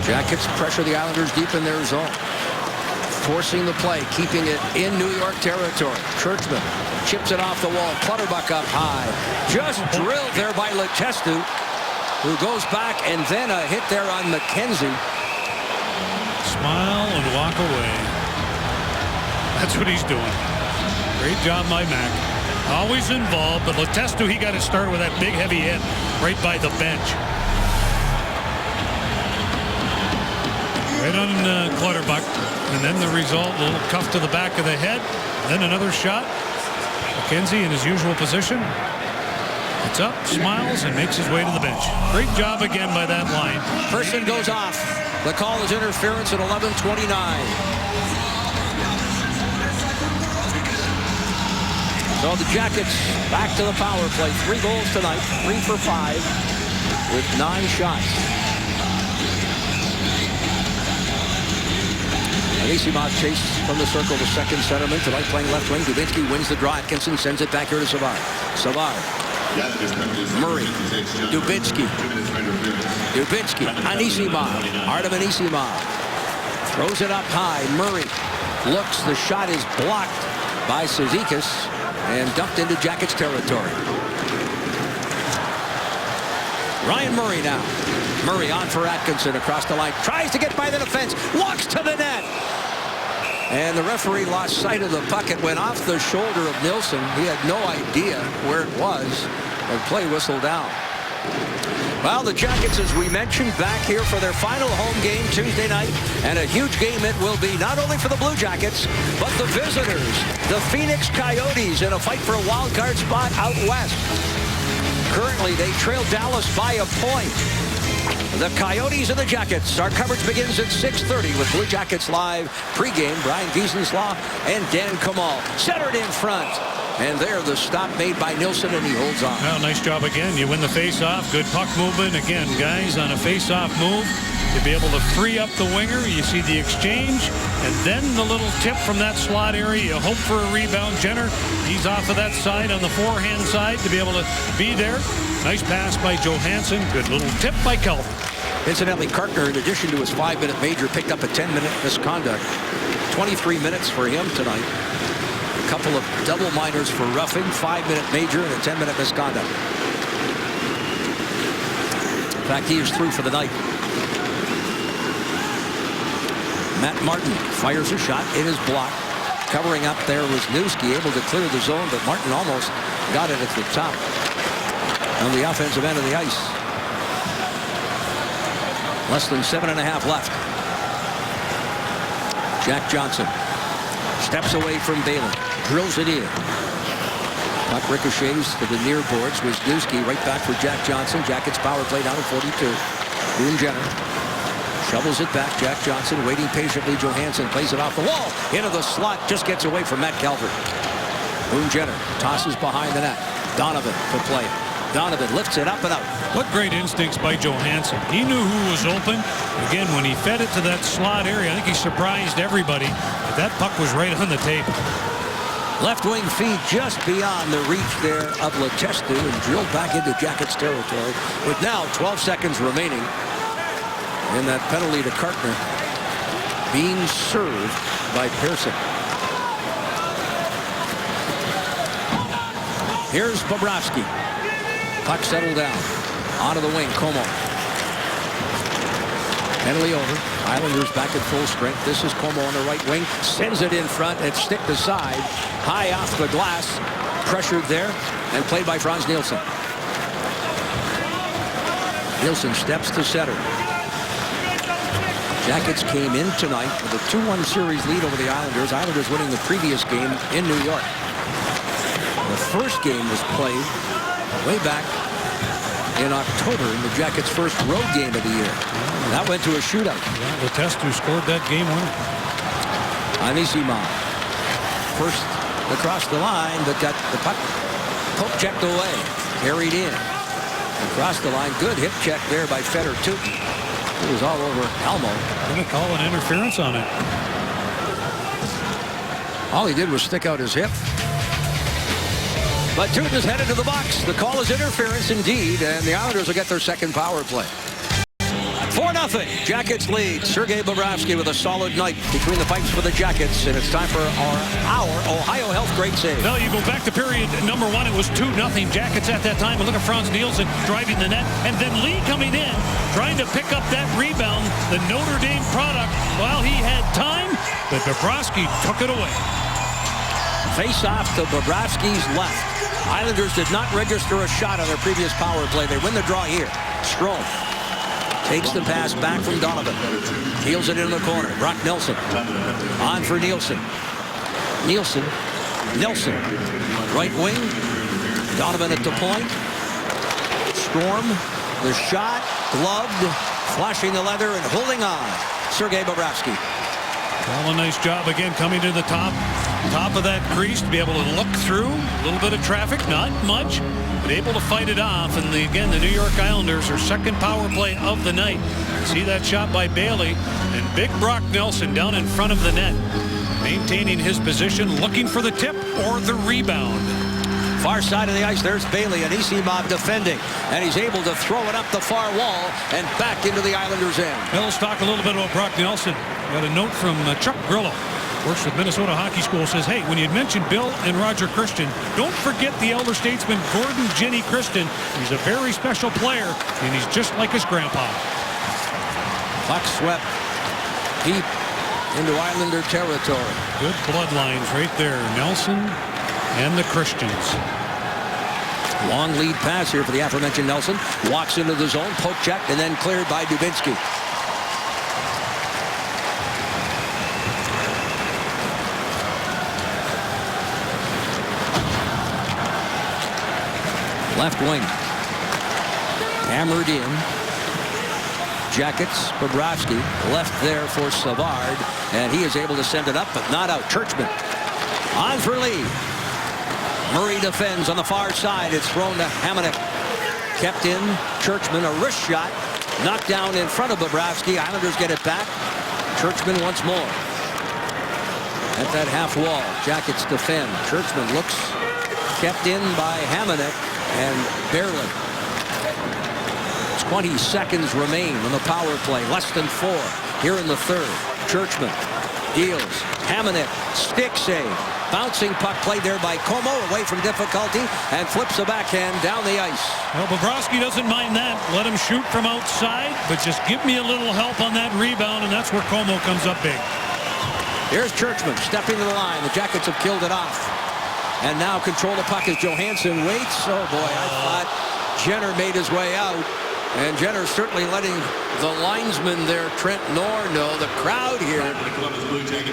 Jackets pressure the Islanders deep in their zone. Forcing the play, keeping it in New York territory. Churchman chips it off the wall. Clutterbuck up high. Just drilled there by Letestu, who goes back, and then a hit there on McKenzie. Smile and walk away. That's what he's doing. Great job by Mac. Always involved, but Letestu, he got it started with that big heavy hit right by the bench. Right on Clutterbuck. And then the result, a little cuff to the back of the head. Then another shot. McKenzie in his usual position. It's up, smiles, and makes his way to the bench. Great job again by that line. Person goes off. The call is interference at 11:29. So the Jackets back to the power play. 3 goals tonight, 3 for 5 with 9 shots. Anisimov chased from the circle to second centerman. Tonight playing left wing. Dubinsky wins the draw. Atkinson sends it back here to Savard. Savard. Murray. Dubinsky. Anisimov. Artem Anisimov. Throws it up high. Murray looks. The shot is blocked by Cizikas and dumped into Jackets territory. Ryan Murray now. Murray on for Atkinson across the line. Tries to get by the defense. Walks to the net. And the referee lost sight of the puck. It went off the shoulder of Nilsson. He had no idea where it was. And play whistled down. Well, the Jackets, as we mentioned, back here for their final home game Tuesday night. And a huge game it will be, not only for the Blue Jackets, but the visitors, the Phoenix Coyotes, in a fight for a wild card spot out west. Currently, they trail Dallas by a point. The Coyotes and the Jackets. Our coverage begins at 6:30 with Blue Jackets Live pregame. Brian Giesenslaw and Dan Kamal centered in front. And there, the stop made by Nilsson, and he holds on. Well, nice job again. You win the face-off. Good puck movement. Again, guys, on a face-off move, to be able to free up the winger. You see the exchange, and then the little tip from that slot area. You hope for a rebound. Jenner, he's off of that side on the forehand side to be able to be there. Nice pass by Johansson. Good little tip by Calvin. Incidentally, Kartner, in addition to his 5-minute major, picked up a 10-minute misconduct. 23 minutes for him tonight. A couple of double minors for roughing, 5-minute major, and a 10-minute misconduct. In fact, he is through for the night. Matt Martin fires a shot. It is blocked. Covering up there was Newski, able to clear the zone, but Martin almost got it at the top on the offensive end of the ice. Less than 7.5 left. Jack Johnson steps away from Balin, drills it in. Puck ricochets to the near boards. Wisniewski right back for Jack Johnson. Jackets power play down at 42. Boone Jenner shovels it back. Jack Johnson waiting patiently. Johansson plays it off the wall. Into the slot. Just gets away from Matt Calvert. Boone Jenner tosses behind the net. Donovan to play it. Donovan lifts it up and out. What great instincts by Johansson. He knew who was open. Again, when he fed it to that slot area, I think he surprised everybody. But that puck was right on the table. Left wing feed just beyond the reach there of Letestu and drilled back into Jackets territory with now 12 seconds remaining. And that penalty to Kartner being served by Pearson. Here's Bobrovsky. Puck settled down. Onto the wing, Como. Penalty over. Islanders back at full strength. This is Como on the right wing. Sends it in front and sticked aside. High off the glass. Pressured there and played by Frans Nielsen. Nielsen steps to center. Jackets came in tonight with a 2-1 series lead over the Islanders. Islanders winning the previous game in New York. The first game was played way back in October in the Jackets' first road game of the year. That went to a shootout. Yeah, Letestu scored that game winner. Anisimov. First across the line, but got the puck poke checked away. Carried in. Across the line. Good hip check there by Fedor Tutin. It was all over Elmo. Going to call an interference on it. All he did was stick out his hip. But Tutin is headed to the box. The call is interference indeed, and the Islanders will get their second power play. 4-0. Jackets lead. Sergei Bobrovsky with a solid night between the pipes for the Jackets, and it's time for our Ohio Health Great Save. Well, you go back to period number 1. It was 2-0 Jackets at that time. And look at Frans Nielsen driving the net, and then Lee coming in, trying to pick up that rebound. The Notre Dame product, while he had time, but Bobrovsky took it away. Face off to Bobrovsky's left. Islanders did not register a shot on their previous power play. They win the draw here. Strome takes the pass back from Donovan. Heels it in the corner. Brock Nelson on for Nielsen. Nelson. Right wing. Donovan at the point. Storm. The shot. Gloved. Flashing the leather and holding on. Sergei Bobrovsky. Well, a nice job again coming to the top of that crease to be able to look through a little bit of traffic, not much, but able to fight it off. And again, the New York Islanders, their second power play of the night. See that shot by Bailey, and big Brock Nelson down in front of the net, maintaining his position, looking for the tip or the rebound. Far side of the ice, there's Bailey, and Anisimov defending, and he's able to throw it up the far wall and back into the Islanders' end. Well, let's talk a little bit about Brock Nelson. Got a note from Chuck Grillo, works with Minnesota Hockey School, says, hey, when you mention Bill and Roger Christian, don't forget the elder statesman Gordon Jenny Christian. He's a very special player, and he's just like his grandpa. Puck swept deep into Islander territory. Good bloodlines right there. Nelson and the Christians. Long lead pass here for the aforementioned Nelson. Walks into the zone, poke check, and then cleared by Dubinsky. Left wing. Hammered in. Jackets, Bobrovsky left there for Savard, and he is able to send it up, but not out. Churchman on for Lee. Murray defends on the far side. It's thrown to Hamonic. Kept in. Churchman, a wrist shot. Knocked down in front of Bobrovsky. Islanders get it back. Churchman once more. At that half wall, Jackets defend. Churchman looks kept in by Hamonic, and barely. 20 seconds remain on the power play. Less than 4 here in the third. Churchman deals. Hamonic, stick save. Bouncing puck played there by Como, away from difficulty, and flips a backhand down the ice. Well, Bobrovsky doesn't mind that. Let him shoot from outside, but just give me a little help on that rebound, and that's where Como comes up big. Here's Churchman stepping to the line. The Jackets have killed it off. And now control the puck as Johansson waits. Oh, boy, I thought Jenner made his way out. And Jenner certainly letting the linesman there, Trent Knorr, know. The crowd here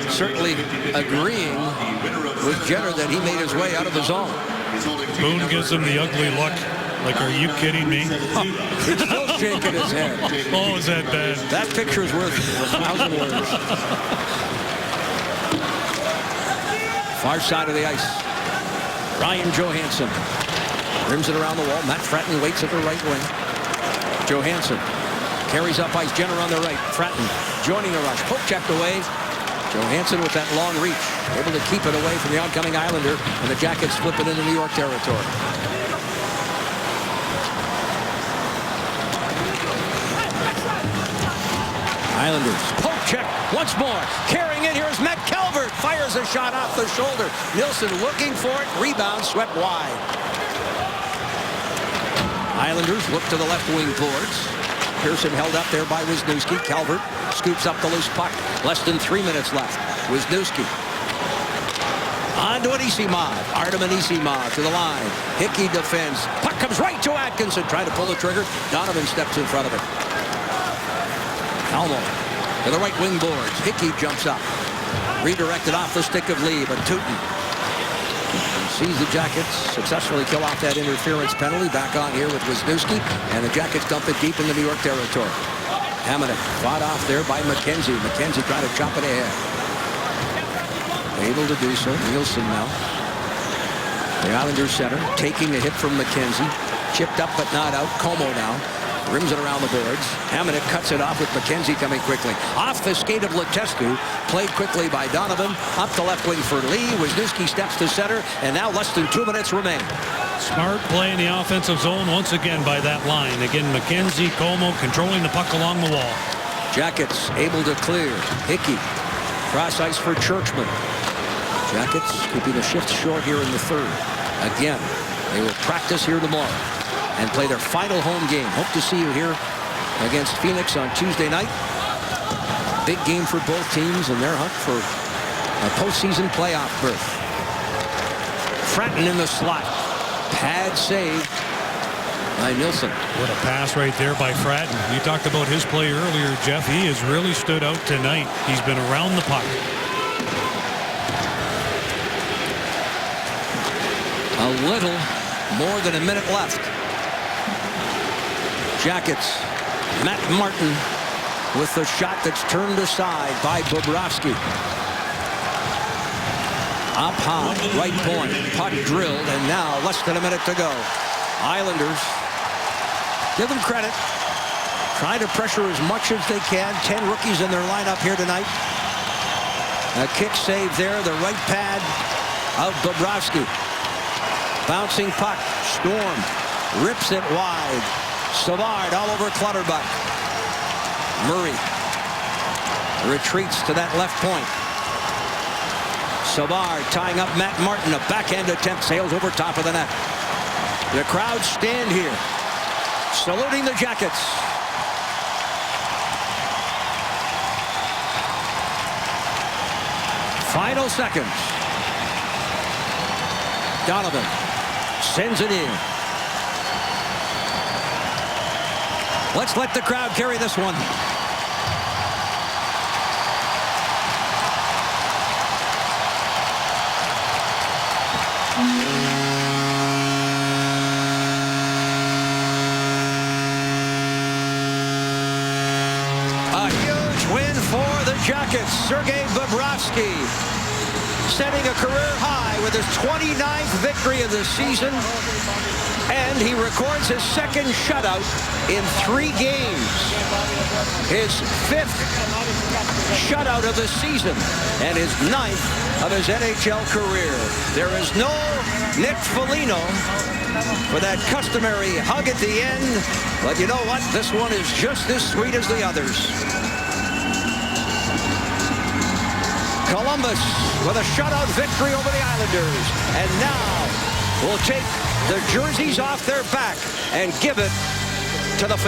certainly agreeing with Jenner that he made his way out of the zone. Boone gives him the ugly look. Like, are you kidding me? He's still shaking his head. Oh, is that bad? That picture's worth 1,000 words. Far side of the ice. Ryan Johansson rims it around the wall. Matt Fratton waits at the right wing. Johansson carries up ice. Jenner on the right. Fratton joining the rush. Poke checked away. Johansson with that long reach, able to keep it away from the oncoming Islander, and the Jackets flip it into New York territory. Islanders poke check once more. Carrying in here is Matt Calvert. Fires a shot off the shoulder. Nilsson looking for it. Rebound swept wide. Islanders look to the left wing boards. Pearson held up there by Wisniewski. Calvert scoops up the loose puck. Less than 3 minutes left. Wisniewski on to Anisimov. Artem Anisimov to the line. Hickey defends. Puck comes right to Atkinson. Trying to pull the trigger. Donovan steps in front of it. Almo to the right wing boards. Hickey jumps up. Redirected off the stick of Lee, but Tootin sees the Jackets successfully kill off that interference penalty. Back on here with Wisniewski, and the Jackets dump it deep into New York territory. Hamonic fought off there by McKenzie. McKenzie trying to chop it ahead. Able to do so. Nilsson now. The Islanders center taking the hit from McKenzie. Chipped up but not out. Como now. Rims it around the boards. Hamonic cuts it off with McKenzie coming quickly. Off the skate of Letestu. Played quickly by Donovan. Up the left wing for Lee. Wisniewski steps to center. And now less than 2 minutes remain. Smart play in the offensive zone once again by that line. Again, McKenzie, Como controlling the puck along the wall. Jackets able to clear. Hickey. Cross ice for Churchman. Jackets keeping the shift short here in the third. Again, they will practice here tomorrow and play their final home game. Hope to see you here against Phoenix on Tuesday night. Big game for both teams in their hunt for a postseason playoff berth. Fratton in the slot. Pad save by Nilsson. What a pass right there by Fratton. You talked about his play earlier, Jeff. He has really stood out tonight. He's been around the puck. A little more than a minute left. Jackets. Matt Martin with the shot that's turned aside by Bobrovsky. Up high, right point. Puck drilled, and now less than a minute to go. Islanders, give them credit. Try to pressure as much as they can. 10 rookies in their lineup here tonight. A kick save there, the right pad of Bobrovsky. Bouncing puck. Storm rips it wide. Savard all over Clutterbuck. Murray retreats to that left point. Savard tying up Matt Martin. A backhand attempt sails over top of the net. The crowd stand here, saluting the Jackets. Final seconds. Donovan sends it in. Let's let the crowd carry this one. A huge win for the Jackets. Sergei Bobrovsky setting a career high with his 29th victory of the season. And he records his second shutout in 3 games. His 5th shutout of the season and his 9th of his NHL career. There is no Nick Foligno for that customary hug at the end. But you know what? This one is just as sweet as the others. Columbus with a shutout victory over the Islanders. And now we'll take the jerseys off their back and give it to the fans.